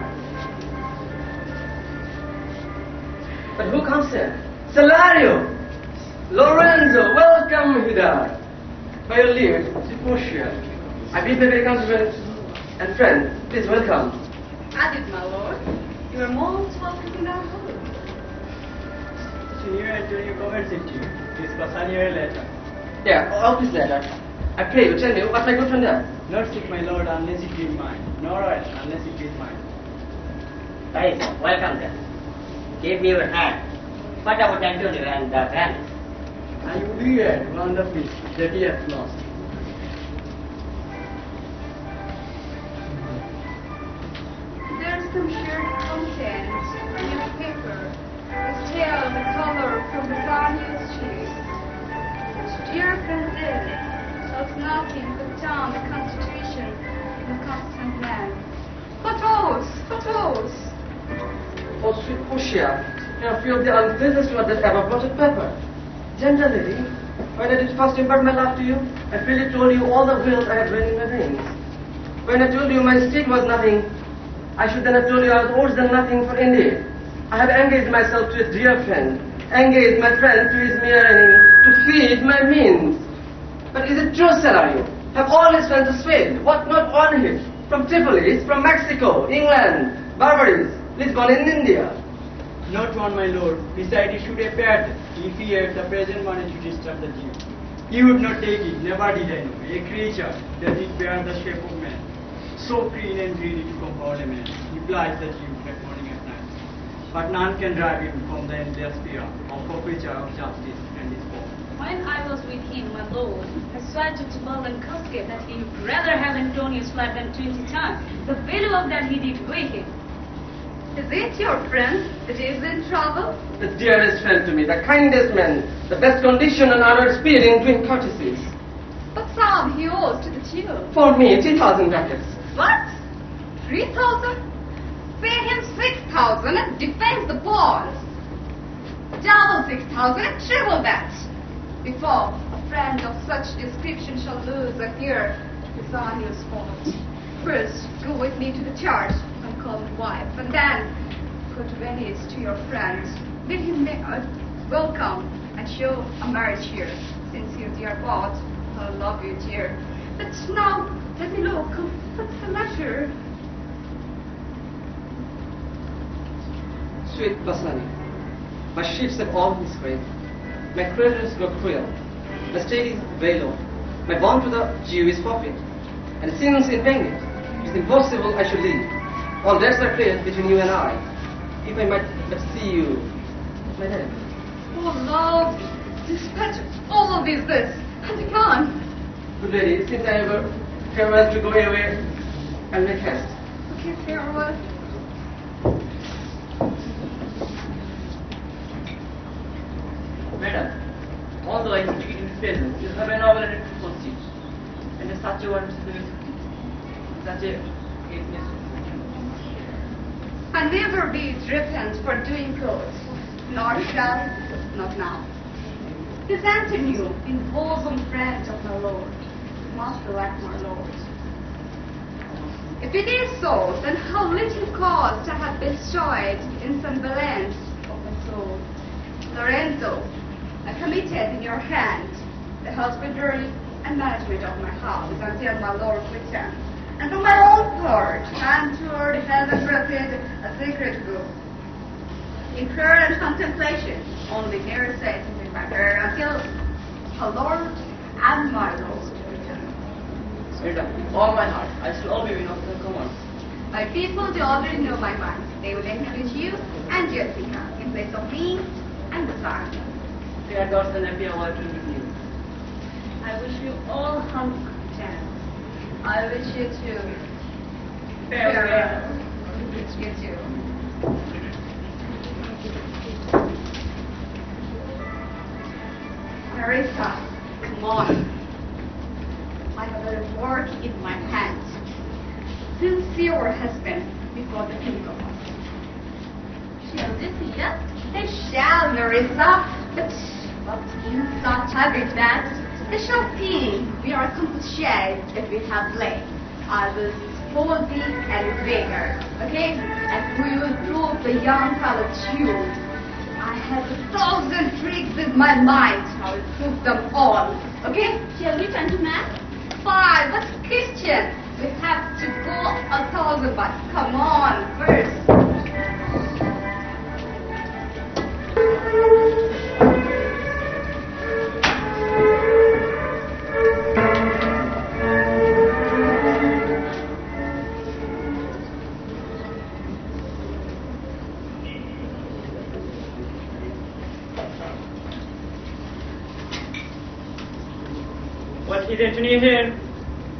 But who comes here? Salario! Lorenzo, welcome hither. By your leave, Portia. I bid the very countryman and friend, please welcome. Added, my lord. You are most welcome in our home. Senior Antonio comments it to you. This Bassanio letter. Yeah, of this letter. I pray you, tell me, what my good friend there? Not sick, my lord, unless it be mine. Nor else, unless it be mine. Right, welcome then. Give me your hand. What about Antonio and Venice? I would hear one of this that he hath lost. There's some shared content in a paper. It's tell the color from the Bassanio's cheeks. Which dear friend is, shows nothing but down the constitution of the constant man. Photos! Photos! Oh, sweet Portia, you are few of the unfaithfulest one that ever brought a paper. Gentle lady, when I did first impart my love to you, I freely told you all the wills I had running in my veins. When I told you my mistake was nothing I should then have told you I was worse than nothing for India. I have engaged myself to a dear friend, engaged my friend to his mere enemy, to feed my means. But is it true, Scenario? Have all his friends failed? What not on him? From Tripoli, from Mexico, England, Barbados, Lisbon in India. Not one, my lord. Besides, it should have appeared if he had the present money to disturb the Jew. He would not take it, never did I know. A creature that did bear the shape of man, so clean and greedy to comfort a man, he plies the Jew at morning and night. But none can drive him from the endless fear of forfeiture of justice and his fault. When I was with him, my lord, I swear to Tibble and Cusket that he would rather have Antonius fled than 20 times the value of that he did weigh him. Is it your friend that is in trouble? The dearest friend to me, the kindest man, the best condition and honored spirit in doing courtesies. What sum he owes to the Jew? For me, 3,000 ducats. What? 3,000? Pay him 6,000 and defend the bonds. Double 6,000 and triple that. Before a friend of such description shall lose a ear, is on your spot. First, go with me to the church and call his wife, and then go to Venice to your friend. Bid him welcome and show a marriage here, since you dear bought. I love you, dear. But now, let me look. What's the matter? Sweet Basani, my ships have all been scraped. My creditors grow cruel. My state is very low. My bond to the Jew is forfeit. And since in paying it, it's impossible I should leave. All debts are cleared between you and I. If I might but see you, my dear. Oh, love, dispatch all of these this, and you can't. Good lady, since I have a farewell to go away, I'll make haste. Okay, farewell. Madam, although I speak in his presence, you have a novel and a conceit, and a such a wonderful such a I never be repent for doing good, nor shall, not now. This Antonio, in bosom friend of my Lord, must elect my Lord. If it is so, then how little cause to have bestowed in some balance of my soul. Lorenzo, I committed in your hand the husbandry and management of my house until my Lord return. And for my own part, and toward heaven granted a secret book. In prayer and contemplation, only near says in my prayer until our Lord and my Lord return. Madam, with all my heart, I shall all be of the command. My people, they already know my mind. They will encourage you and Jessica in place of me and the son. Dear gods and happy hour to you. I wish you all hum content. I wish you to Farewell. You too. Marissa, come on. I have a work in my hands. Since your husband before the king of us. Shall this be yes? They shall, Marissa. But what you thought with that? They shall see we are accomplished that we have laid. I will hold thee and vigor, okay? And we will prove the young fellow Jew. I have 1,000 tricks in my mind. I will prove them all, okay? Shall we turn to mass? 5, but Christian, we have to go 1,000, but come on, first. What is Antony here?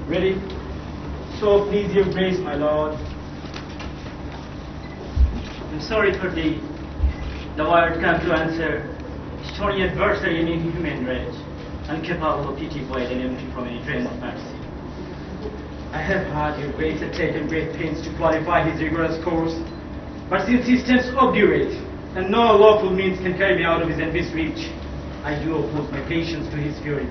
Ready? So please your grace, my lord. I'm sorry for the word come to answer. Stony adversary in inhuman rage, incapable of pity, void and empty from any dream of mercy. I have heard your grace had taken great pains to qualify his rigorous course, but since he stands obdurate, and no lawful means can carry me out of his envious reach, I do oppose my patience to his fury,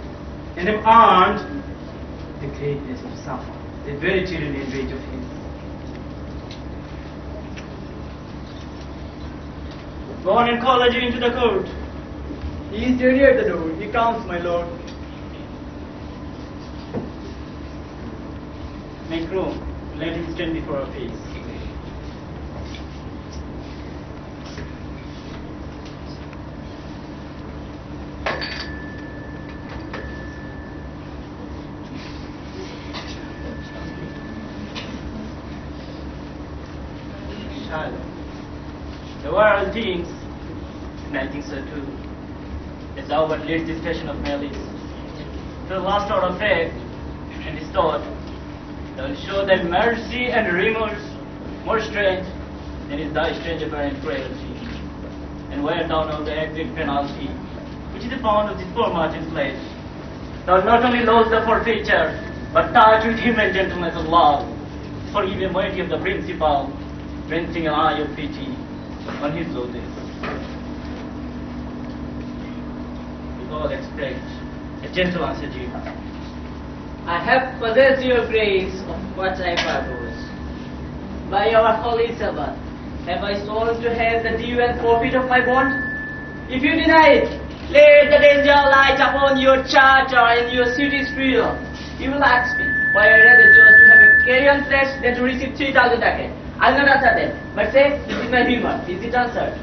and am armed with the greatness of suffer, the very tyranny and rage of his. Go on and call the Jew into the court. He is ready at the door. He comes, my lord. Make room. Let him stand before our face. Child, the world thinks, and I think so too, that thou but leads this passion of malice to the last hour of faith and his thought. Thou wilt show thy mercy and remorse more strange than is thy strange apparent cruelty. And where thou know the exact penalty, which is the bound of this poor margin flesh, thou not only knows the forfeiture, but touch with human gentleness of love, forgive the mighty of the principal, rinsing an eye of pity on his losses. With all expect a gentle answer, Jew. I have possessed your grace of what I purpose. By your holy Sabbath, have I sworn to have the due and forfeit of my bond? If you deny it, let the danger light upon your charter and your city's freedom. You will ask me why I rather chose to have a carrion flesh than to receive 3,000 ducats. I'll not answer them, but say, this is my humor. Is it answered?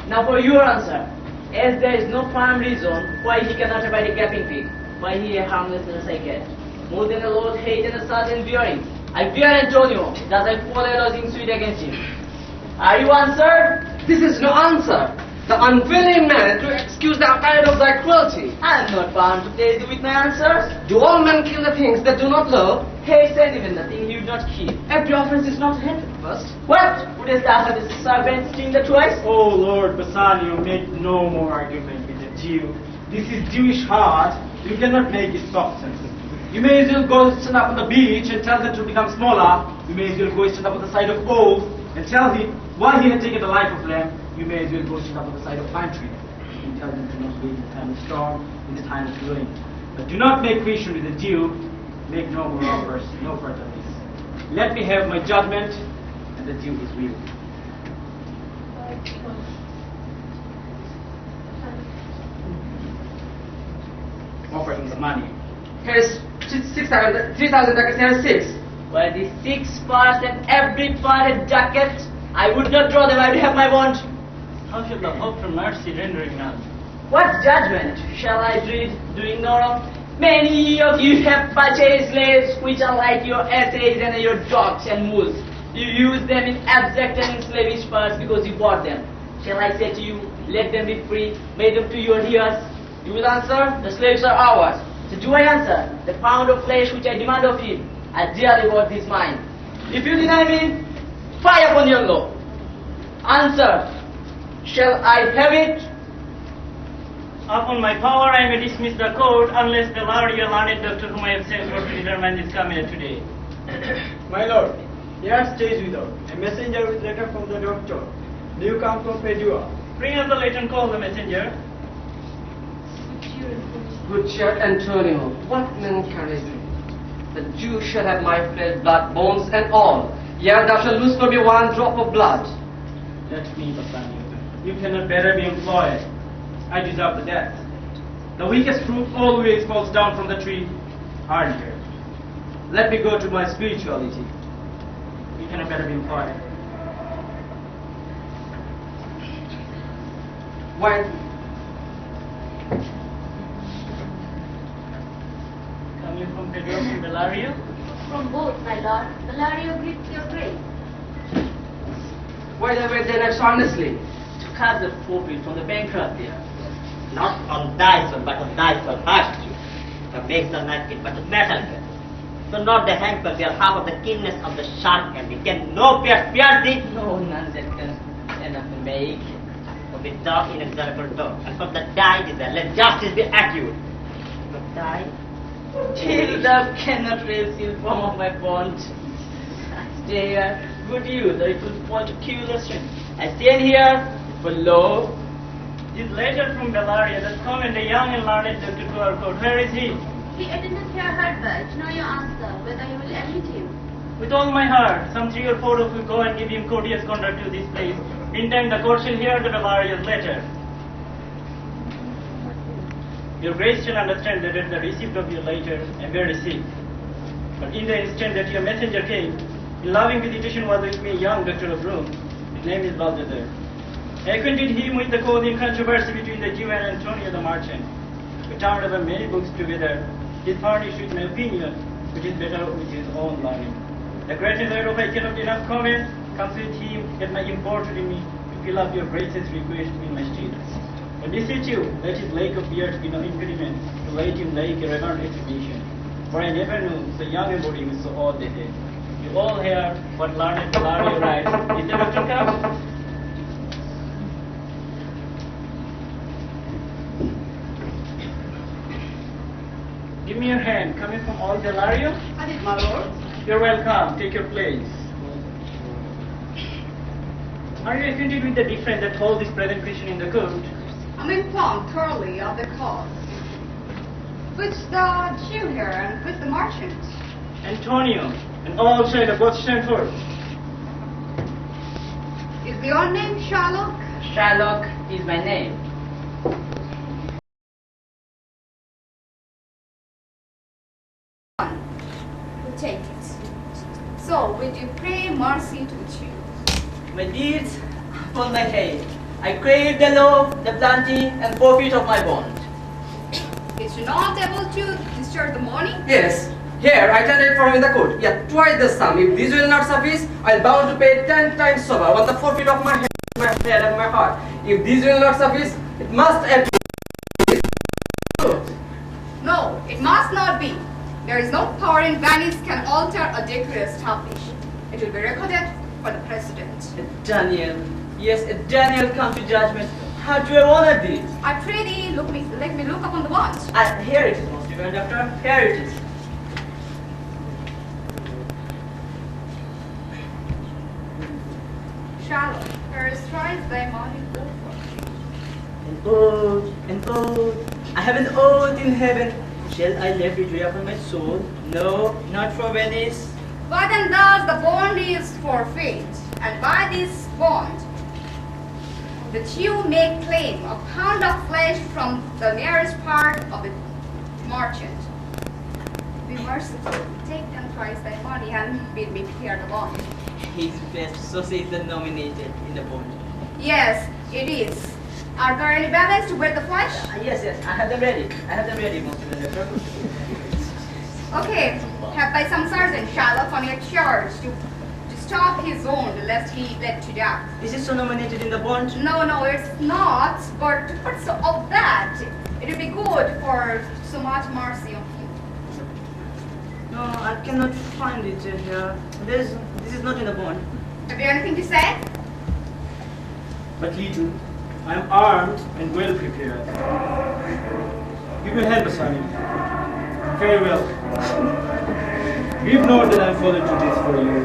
Now for your answer. As there is no firm reason why he cannot abide a gaping pig, why he a harmless as I get. More than a Lord's hate and a certain bearing, I bear Antonio, thus I fall a lodging suit against him. Are you answered? This is no answer. The unwilling man to excuse the account of thy cruelty. I am not bound to please you with my answers. Do all men kill the things that do not love? Haste and even the thing you do not keep. Every offense is not hatred first. What? Wouldst thou have the serpent sting the twice? Oh Lord Bassanio, make no more argument with the Jew. This is Jewish heart. You cannot make it soften. You may as well go stand up on the beach and tell them to become smaller. You may as well go stand up on the side of oak and tell him why he had taken the life of lamb. You may as well go stand up on the side of pine tree and tell them to not wait in the time of storm, in the time of rain. But do not make friction with the Jew. Make no more offers, no further this. Let me have my judgment, and the Jew is will. Offer him the money. Here is 3,000 ducats, here is 6. Were the 6 parts and every part a ducat, I would not draw them, I would have my bond. How shall the hope for mercy rendering none? What judgment shall I dread doing no wrong? Many of you have purchased slaves which are like your asses and your dogs and mules. You use them in abject and in slavish parts because you bought them. Shall I say to you, let them be free, make them to your ears? You will answer, the slaves are ours. So do I answer, the pound of flesh which I demand of him, I dearly bought this mine. If you deny me, fire upon your law. Answer, shall I have it? Upon my power I may dismiss the court unless the Bellario learned doctor whom I have sent for to determine this come here today. My lord, here stays without a messenger with letter from the doctor. Do you come from Padua? Bring up the letter and call the messenger. Good cheer, Antonio, what men carry me? The Jew shall have my flesh, blood, bones, and all. Yet thou shalt lose for me one drop of blood. Let me, Bassanio. You cannot better be employed. I deserve the death. The weakest fruit always falls down from the tree. Hardier. Let me go to my spirituality. You cannot better be employed. Why? Come you from Pedro, from Bellario? From both, my lord. Bellario greets your grace. Why they were then so honestly? To cut the forfeit from the bankrupt there. Not on thy soul, but on thy soul first. The makes the knife fit, but the metal fit. So not the hands, but they are half of the keenness of the sharp and we can no pierce thee. No, none that can enough to make. For the dog inexorable dog, and for the die desire, let justice be accurate. For die, Till thou cannot receive form of my bond. I stay here, good youth, or it will fall to kill the strength. I stand here, for lo, This letter from Bellario that come and a young and learned doctor to our court. Where is he? He attendeth here hardby to know your answer, whether you will admit him. With all my heart, some 3 or 4 of you go and give him courteous conduct to this place. Meantime, the court shall hear the Belario's letter. Your Grace shall understand that at the receipt of your letter, I am very sick. But in the instant that your messenger came, in loving visitation was with me a young doctor of Rome. His name is Balthazar. I acquainted him with the cause in controversy between the Jew and Antonio the merchant. We turned over many books together. He furnished with my opinion, which is better with his own learning. The greatness whereof I cannot enough comment comes with him that may import to me to fill up your Grace's request in my streets. I beseech you, let his lake of beard be no impediment to let him lake a reverent exhibition. For I never knew so young a body with so old a head. You all hear what learned Bellario writes. Is the doctor come? Give me your hand. Coming from all Bellario? I did, my lord. You're welcome. Take your place. Are you acquainted with the difference that holds this present Christian in the court? I'm informed thoroughly of the cause. Which the Jew here and which the merchant? Antonio, and all child of both stand forth. Is your name Sherlock? Sherlock is my name. We'll take it. So, would you pray mercy to the Jew? My deeds upon my head. I crave the love, the plenty, and forfeit of my bond. Is you not able to discharge the money? Yes. Here, I tendered for him in the court. Yet twice the sum. If these will not suffice, I am bound to pay 10 times sober on the forfeit of my head and my heart. If these will not suffice, it must add to. No, it must not be. There is no power in Venice can alter a decree established. It will be recorded for the president. Daniel, yes, Daniel come to judgment. How do I honor thee? I pray thee, let me look upon the watch. Here it is, most reverend doctor. Here it is. Sherlock, here is thrice thy money over. An oath, I have an oath in heaven. Shall I let it weigh upon my soul? No, not for Venice. But then thus the bond is forfeit, and by this bond the Jew may claim a pound of flesh from the nearest part of the merchant. Be merciful, take them thrice thy money and bid me clear the bond. His best, so says the nominated in the bond. Yes, it is. Are there any balance to weigh the flesh? Yes, I have them ready. Most reverend doctor. Okay, have thy some sergeant Sherlock on your charge to stop his wound lest he led to death. Is it so nominated in the bond? No, it's not, but so of that, it will be good for so much mercy on him. No, I cannot find it here. This is not in the bond. Have you anything to say? But little. I am armed and well prepared. You will help us, Sonny. Very well. Grieve not that I am fallen to this for you.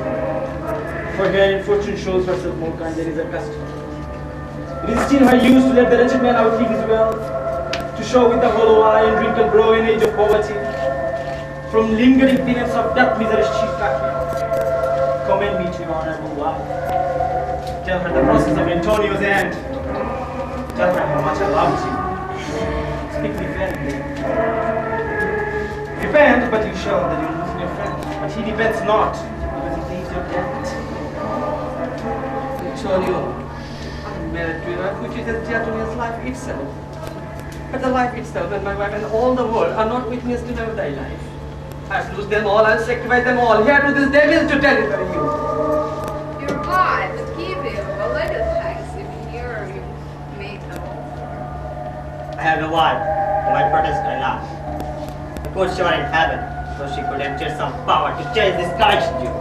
For herein fortune shows herself more kind than is accustomed. It is still her use to let the wretched man outlive his wealth, to show with the hollow eye and wrinkled brow an age of poverty. From lingering penance of death misery she struck me. Commend me to your honorable wife. Tell her the process of Antonio's end. Tell her how much I loved you. Speak me fairly. Repent, but you show that you lose your friend. But he repents not, because he thinks your death. Antonio, I am married to a wife which is as dear to me as life itself. But the life itself and my wife and all the world are not witness to them thy life. I have lose them all, I will sacrifice them all. Here to this devil to deliver you. Your wife would give you a little thanks if here you make the offer. I have a wife whom I protest I love. I put her in heaven so she could exert some power to change this cursed Jew.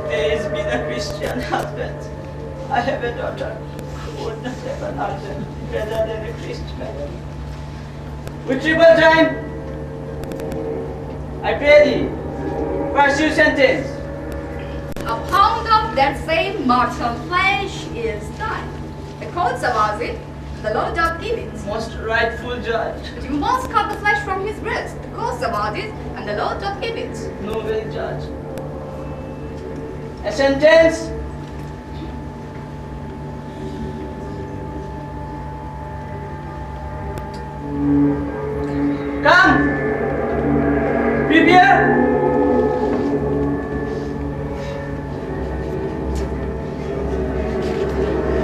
Praise be the Christian husband. I have a daughter who would not have an husband rather than a Christian. With triple time, I pray thee, pursue sentence. A pound of that same mortal flesh is done. The court allows it, the law doth give it. Most rightful judge. But you must cut the flesh from his breast, because about it, and the law doth give it. Noble judge. A sentence. Come. Prepare.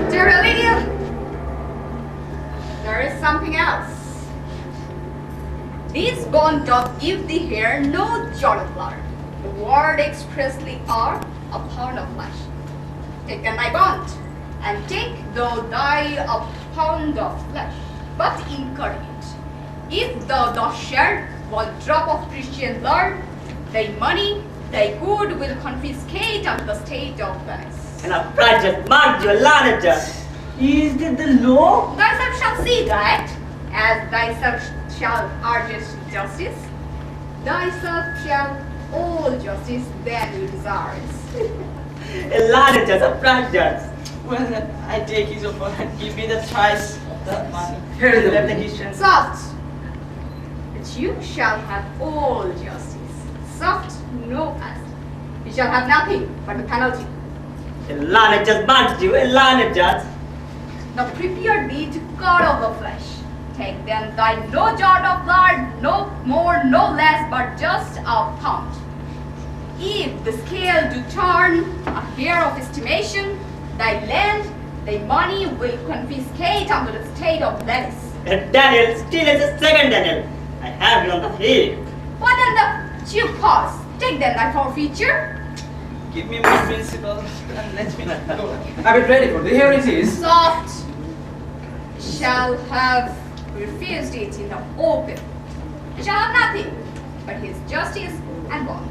Dear Lydia, there is something else. This bond doth give the hair no jot of blood. The word expressly are a pound of flesh. Take then thy bond, and take thou thy a pound of flesh, but incur it. If thou dost share one drop of Christian blood, thy money, thy good will confiscate unto the state of Venice. And a project marked your learned judge. Is it the law? Thyself shall see that, as thyself shall artist justice, thyself shall all justice then you desires. A learned judge, a project. Well, I take his offer and give me the thrice of the money. Here is the Let the Christian. Soft, but you shall have all justice. Soft, no past. You shall have nothing but the penalty. A learned judge marked you, a learned judge. Now prepare thee to cut off the flesh. Take then thy no jot of blood, no more, no less, but just a pound. If the scale do turn a hair of estimation, thy land, thy money will confiscate unto the state of Venice. And Daniel still is a second Daniel. I have you on the field. What then the chief cause? Take then thy forfeiture. Give me my principal and let me go. Have it ready for the here it is. Soft shall have refused it in the open. He shall have nothing but his justice and bond.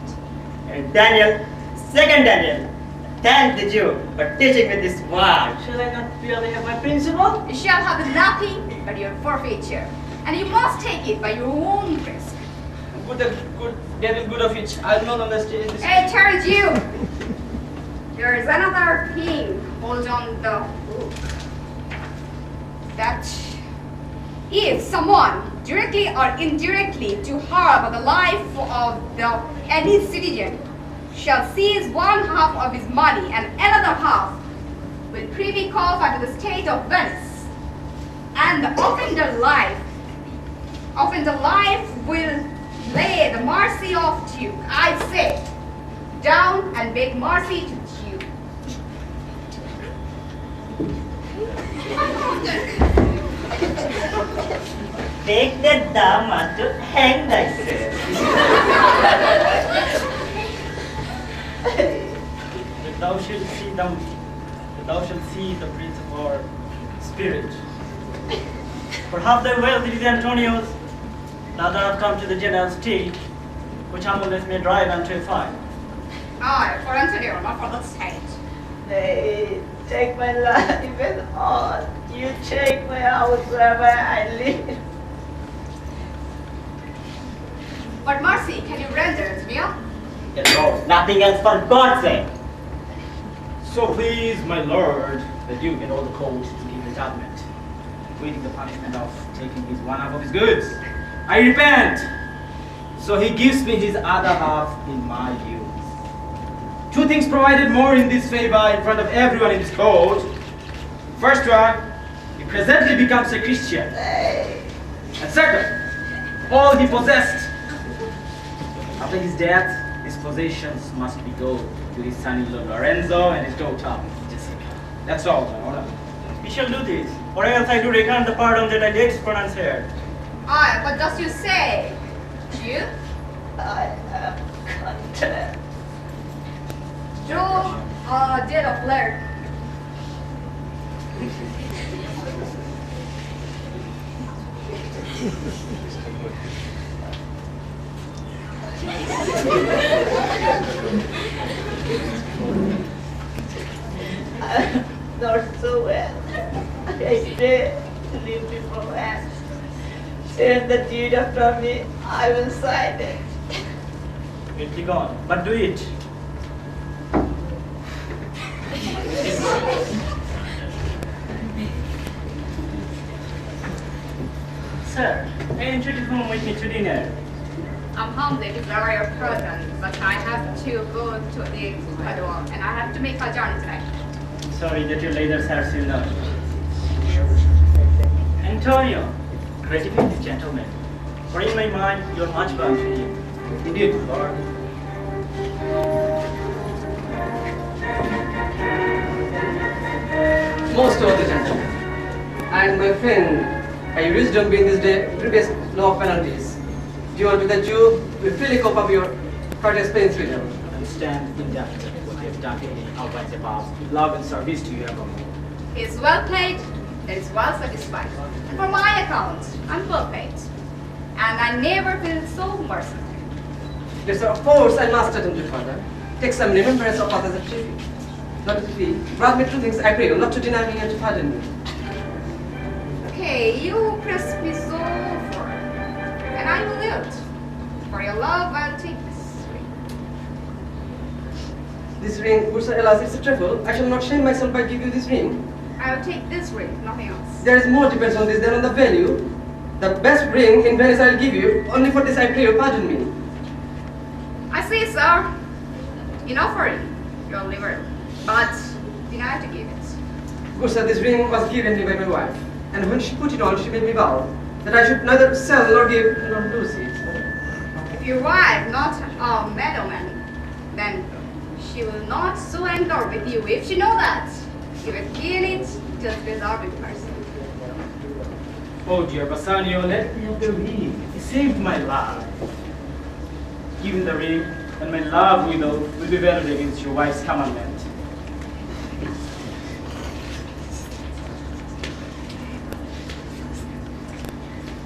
And Daniel, second Daniel, thank the Jew for teaching me this word. Shall I not really have my principal? You shall have nothing but your forfeiture, and you must take it by your own risk. Good, devil good of it. I'll not understand this. Hey, Terry Jew! There is another thing hold on the book. That if someone directly or indirectly to harm the life of any citizen shall seize one half of his money and another half will privy cause unto the state of Venice, and the offender life will lay the mercy of Duke, I say, down and beg mercy to Duke. Take that dama to hang thyself. That thou shalt see the prince of our spirit. For half thy wealth it is Antonio's. Now thou art come to the general's tea, which humbleness may drive unto a fire. Aye, for Antonio, not for the state. Nay, take my life and all. You take my house wherever I live. What mercy can you render to me? Yes, Lord, nothing else for God's sake. So please, my lord, the duke and all the court to give the judgment, waiting the punishment of taking his one half of his goods. I repent. So he gives me his other half in my use. Two things provided more in this favor in front of everyone in this court. First one, he presently becomes a Christian. And second, all he possessed. After his death, his possessions must be go to his son-in-law Lorenzo and his daughter Jessica. That's all, my honor. We shall do this, or else I do recant the pardon that I did pronounce here. Aye, what does you say, Jew? I am content. Draw a deed of blood. Not so well. I pray to leave me from hand. Send the deed after me, I will sign it. Quickly gone, but do it. sir. I invited home with me to dinner. I'm humbled to bear your presence, but I have to go to the Padua and I have to make a journey tonight. Sorry that your letters are still not. Antonio, gratify this gentleman. For in my mind, you're much bound to him. Indeed, Lord. Most of the gentlemen. And my friend, I wisdom being this day previous law of penalties. Due to the Jew, we freely cope up your courteous pains freedom. Understand indefinitely what you have done in outright above. Love and service to you evermore. He is well paid, he is well satisfied. And for my account, I'm well paid. And I never feel so merciful. Yes, sir, of course, I must attend you further. Take some remembrance of others' tribute. Not to be brought me two things I pray, not to deny me and to pardon me. Okay, you press me so far, and I will yield. For your love, I'll take this ring. This ring, good sir, alas, it's a trifle. I shall not shame myself by giving you this ring. I'll take this ring, nothing else. There is more depends on this than on the value. The best ring in Venice I'll give you. Only for this I pray you pardon me. I see, sir. Enough for it. You're liberal, but deny to give it. Good sir, this ring was given me by my wife. And when she put it on, she made me vow that I should neither sell nor give nor lose it. If your wife not a middleman, then she will not so anger with you if she know that. You will gain it just deserving person. Oh dear Bassanio, let me have the ring. He saved my life. Given the ring, and my love widow will be valued against your wife's commandment.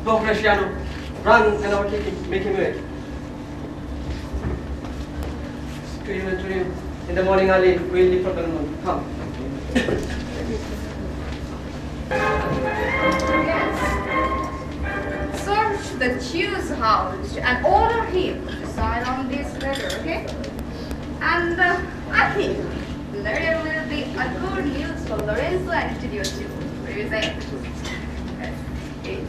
Go, Graciano. Run and overtake him. Make him wait. To you and to you. In the morning early, we'll leave for the moon. Come. Yes. Search the Jew's house and order him to sign on this letter, okay? And I think there will be a good news for Lorenzo and Studio too. What do you say? Okay.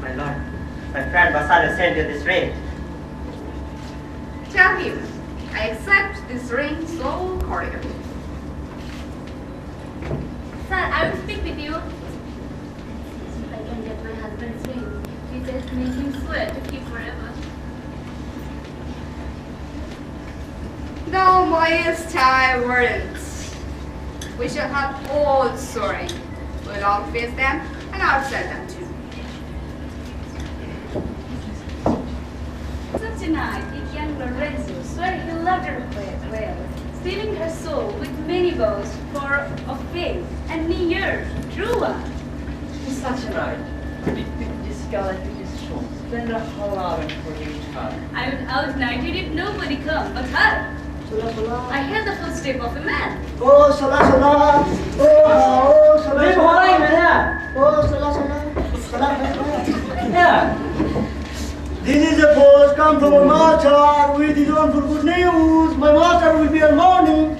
My lord, my friend Bassanio sent you this ring. Tell him I accept this ring so cordially. Sir, I will speak with you. If I can get my husband's ring, we just make him swear to keep forever. No, Majesty, I wouldn't. We shall have old story. We'll all face them and outside them too. So tonight, the young Lorenzo swore he loved her well, sealing her soul with many vows for of faith and many years, true one. It's such a night. With this gallant with his show, spend a whole hour for each her. I went out nighted if nobody come but her. Sola, sola. I heard the footstep of a man. Oh, sola, sola. Oh, sola, Live sola. alive, man. Oh, sola, sola. Sola, sola. Yeah. This is a post come from a master with his own for good news. My master will be on morning.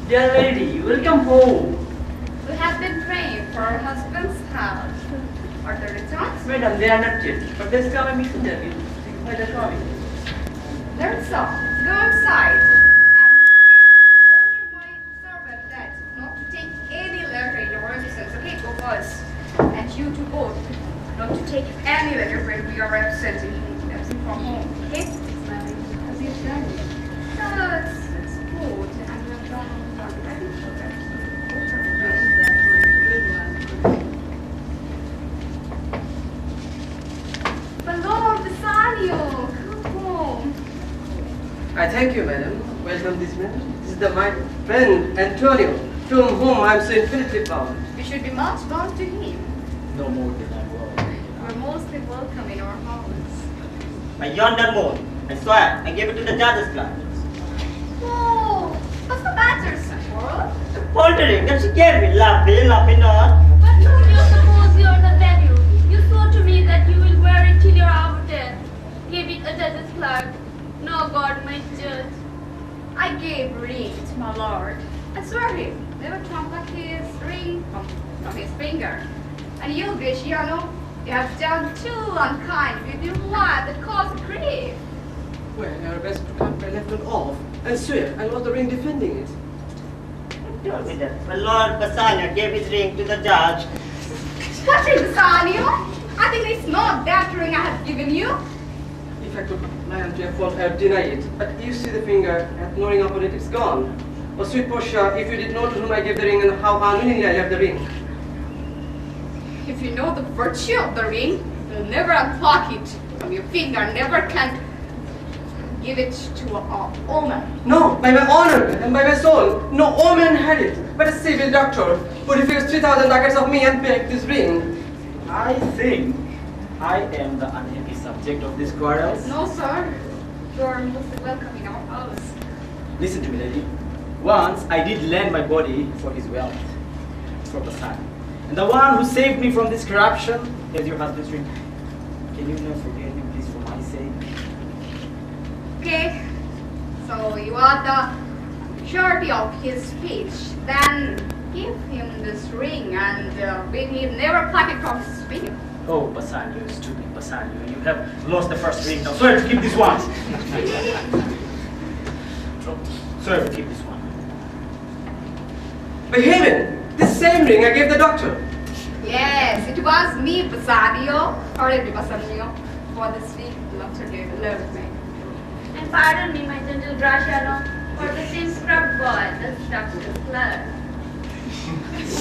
Dear lady, welcome home. We have been praying for our husband's health. Are the returns? Madam, they are not yet, but there's come a messenger to signify the coming. That's all. Go inside and order my servant that not to take any letter in your absence. Okay, go first. And you to go. Not to take any letter when we are absent from home. Okay? Have you done it? No, it's good. And we have done all ready for that. Lord Bassanio, come home. I thank you, madam. Welcome this man. This is my friend Antonio, to whom I am so infinitely bound. You should be much bound to him. No more than I will. You're mostly welcome in our house. By yonder moon, I swear, I gave it to the judge's clerk. Whoa! What's the matter, Sapporo? The poultry that she gave me, love me not. But no, your aborted. Gave it a judge's clerk. No God, my judge. I gave ring to my lord. I swear him never to unplug his ring from his finger. And you, Graciano, you have done too unkind with your wife that caused grief. Well, our best to have left it off and swear I was the ring defending it. Told me that. My Lord Bassanio gave his ring to the judge. What is Bassanio? I think it's not that ring I have given you. If I could lie unto your fault, I would deny it. But you see the finger, and no ring upon it, it's gone. Oh, sweet Portia, if you did know to whom I gave the ring and how unwillingly I left the ring. If you know the virtue of the ring, you'll never unplug it from your finger, never can give it to a woman. No, by my honor and by my soul, no woman had it, but a civil doctor who refused 3,000 ducats of me and begged this ring. I think I am the unhappy subject of this quarrel. No, sir. You are most welcome in our house. Listen to me, lady. Once I did lend my body for his wealth, for the son. And the one who saved me from this corruption is your husband's ring. Can you not forget him, please, for my sake? Okay. So you are the surety of his speech. Then give him this ring and bid him never pluck it from his finger. Oh, Bassanio, stupid Bassanio. You have lost the first ring. Now swear to keep this one. Swear to keep this one. By heaven, this same ring I gave the doctor. Yes, it was me, Bassanio, horribly Bassanio, for this week doctor gave loved me. And pardon me, my gentle Graciano, for the same scrub boy that stuck to the clerk.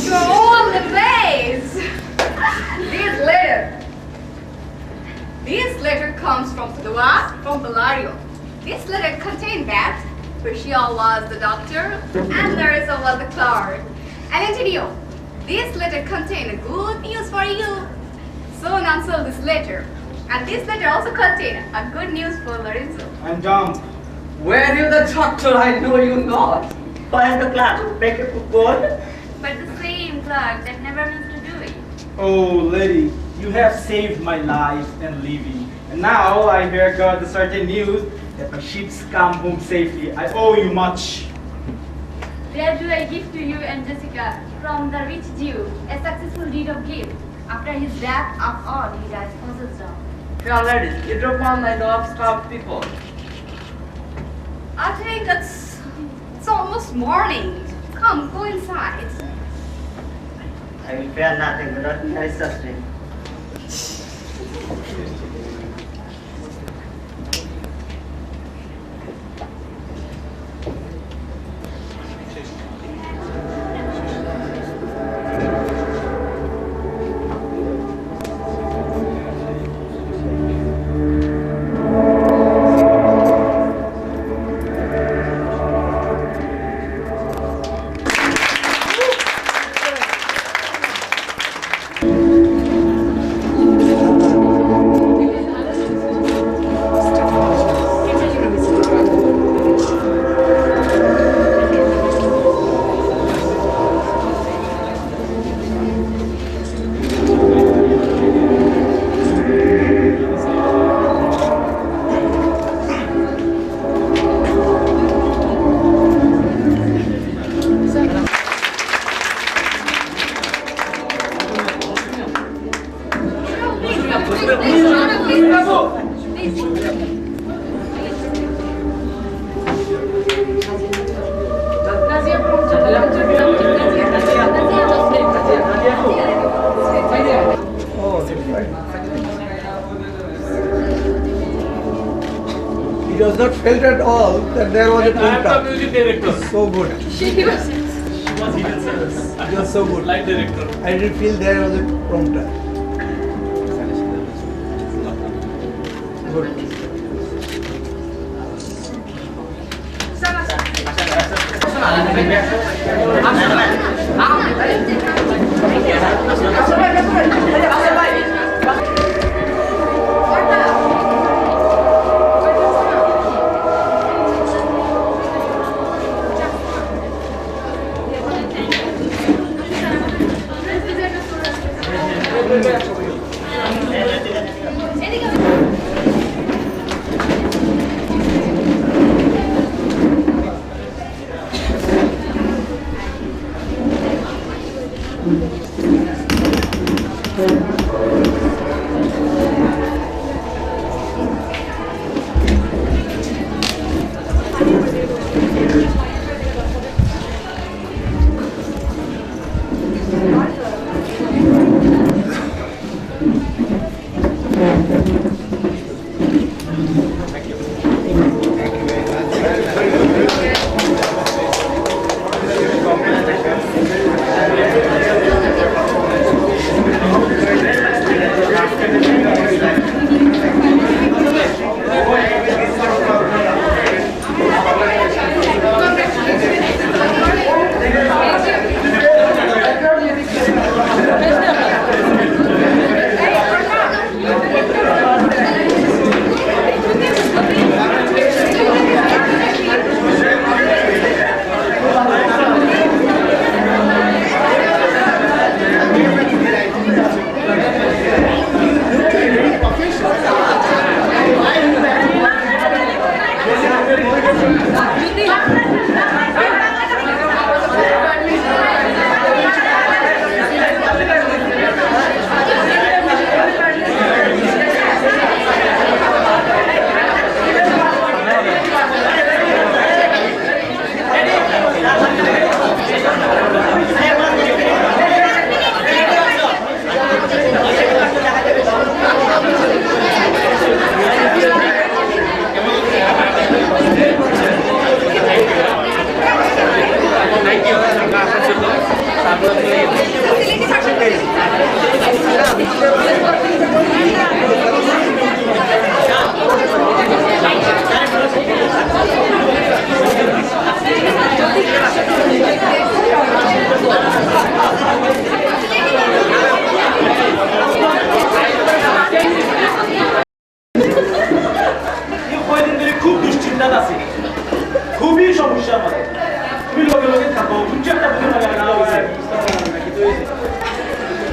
You're all amazed. This letter comes from Padua, from Bellario. This letter contained that Priscilla was the doctor and Larissa was the clerk. And Antonio, this letter contained good news for you. Soon answer this letter. And this letter also contained a good news for Lorenzo. I'm dumb. Were you the doctor? I know you not. Why is the clerk make it good? But the same clerk that never means to do it. Oh, lady, you have saved my life and living. And now I hear God the certain news that my ships come home safely. I owe you much. There do I give to you and Jessica from the rich Jew a successful deed of gift. After his death, of all, he dies causes down. Fair ladies, you drop one line of starved people. I think it's almost morning. Come, go inside. I will fear nothing but ordinary suffering. It was not felt at all that there was a I am the prompter. music director. So good. She was hidden service. It was so good. Light director. I didn't feel there was a prompter. Good. Anything খুব দুশ্চিন্তাত আছি খুবই সমস্যার মধ্যে তুমি লগে লগে থাকো কিছু একটা বুঝে লাগে না হইছে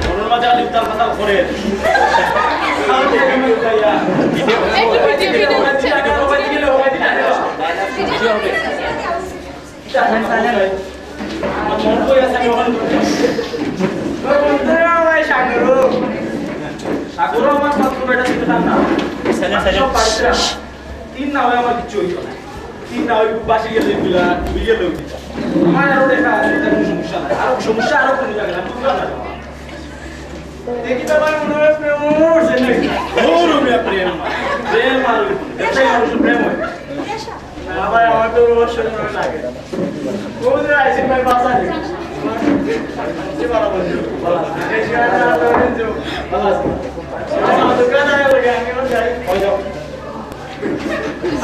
মনের মাঝে আলি উত্তাল কথা করে সাগরও আমার মাত্র বেটা দিতে চান না তিন না হয় আমার কিছু হইতো না তিন না হয় বাসে গেলে বিয়ে লোক দিত আমার আরো দেখা এটা কোনো সমস্যা নাই আরো সমস্যা আরো কোনো জায়গায় আমি বুঝলাম না দেখি তো আমার মনে হয় প্রেম হচ্ছে নাকি প্রেম প্রেম আর এটাই মানুষের প্রেম হয় আবার আমার তো অবশ্য লাগে কোন আইসি ভাই বাসা নেই যে ভালো বন্ধু ভালো আছে এই জায়গাটা তো বন্ধু ভালো আছে আমার দোকানে লাগে আমি যাই হয়ে যাও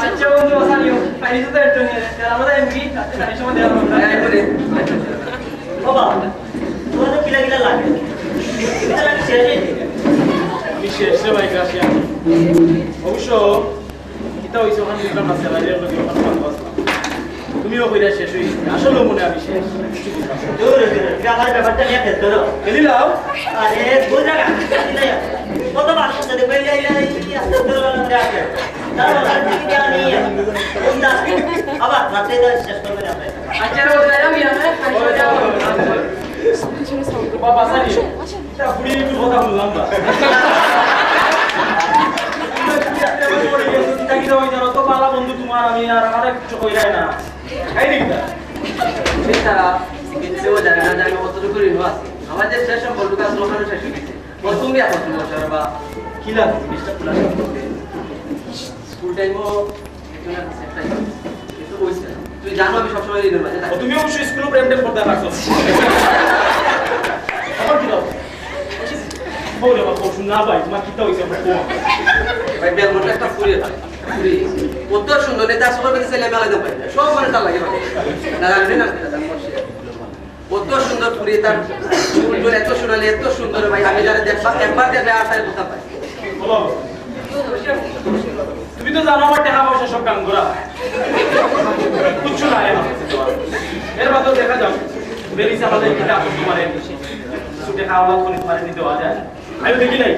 আচ্ছা বন্ধু বাসা নিও পাইছো তো একটু নিয়ে আমাদের এমবি তাতে তাই সময় দেওয়া হবে বাবা তোমাদের কিলা কিলা লাগে কিলা লাগে শেষে আমি শেষে ভাই কাশিয়া অবশ্য কিতা হইছে ওখানে দিলাম না স্যালারির লগে ওখানে বন্ধ আসলাম তুমিও কইরা শেষ হইছে আসলে মনে আমি শেষ দূর আমার ব্যাপারটা নিয়ে খেলতে দাও খেলি লাও আরে বুঝ না কত মানুষ সাথে কইলে আইলা কি আসতে দূর না আসে আবার রাতে শেষ করবেন আপনি আচ্ছা আমি বাবা সানি তা পুরি একটু কথা বললাম না তো পালা বন্ধু তোমার আমি আর আমার কিছু কইরাই না খাই নাকি তা সেও জানে না জানি কতটুকু ঋণ আছে আমাদের শেষ সম্পর্ক কাজ লোকানো শেষ হয়ে গেছে তুমি এখন তোমার বা কি লাগে জিনিসটা খোলা স্কুল টাইমও কিন্তু কইছে তুই জানো আমি সবসময় ঋণের মাঝে থাকি তুমি অবশ্যই স্কুলে প্রেম টেম করতে পারছো আমার কি দাও বলে বাবা শুনা ভাই তোমার কিটা হইছে ভাই বেল মনে একটা ফুরিয়ে থাকে ফুরি কত সুন্দর নেতা সবার কাছে ছেলে মেলা দেন ভাই সব মানে তার লাগে না জানেন না কত সুন্দর ফুরিয়ে তার চুল এত সোনালি এত সুন্দর ভাই আমি যারা দেখবা একবার দেখলে আর তার কথা পাই বলো তুমি তো জানো আমার টাকা পয়সা সব কাম করা কিছু নাই এর বাদ দেখা যাও ভেনিস আমাদের কিটা আপনি তোমার কিছু টাকা আওয়াজ করে তোমার নিতে দেওয়া যায় আমি দেখি নাই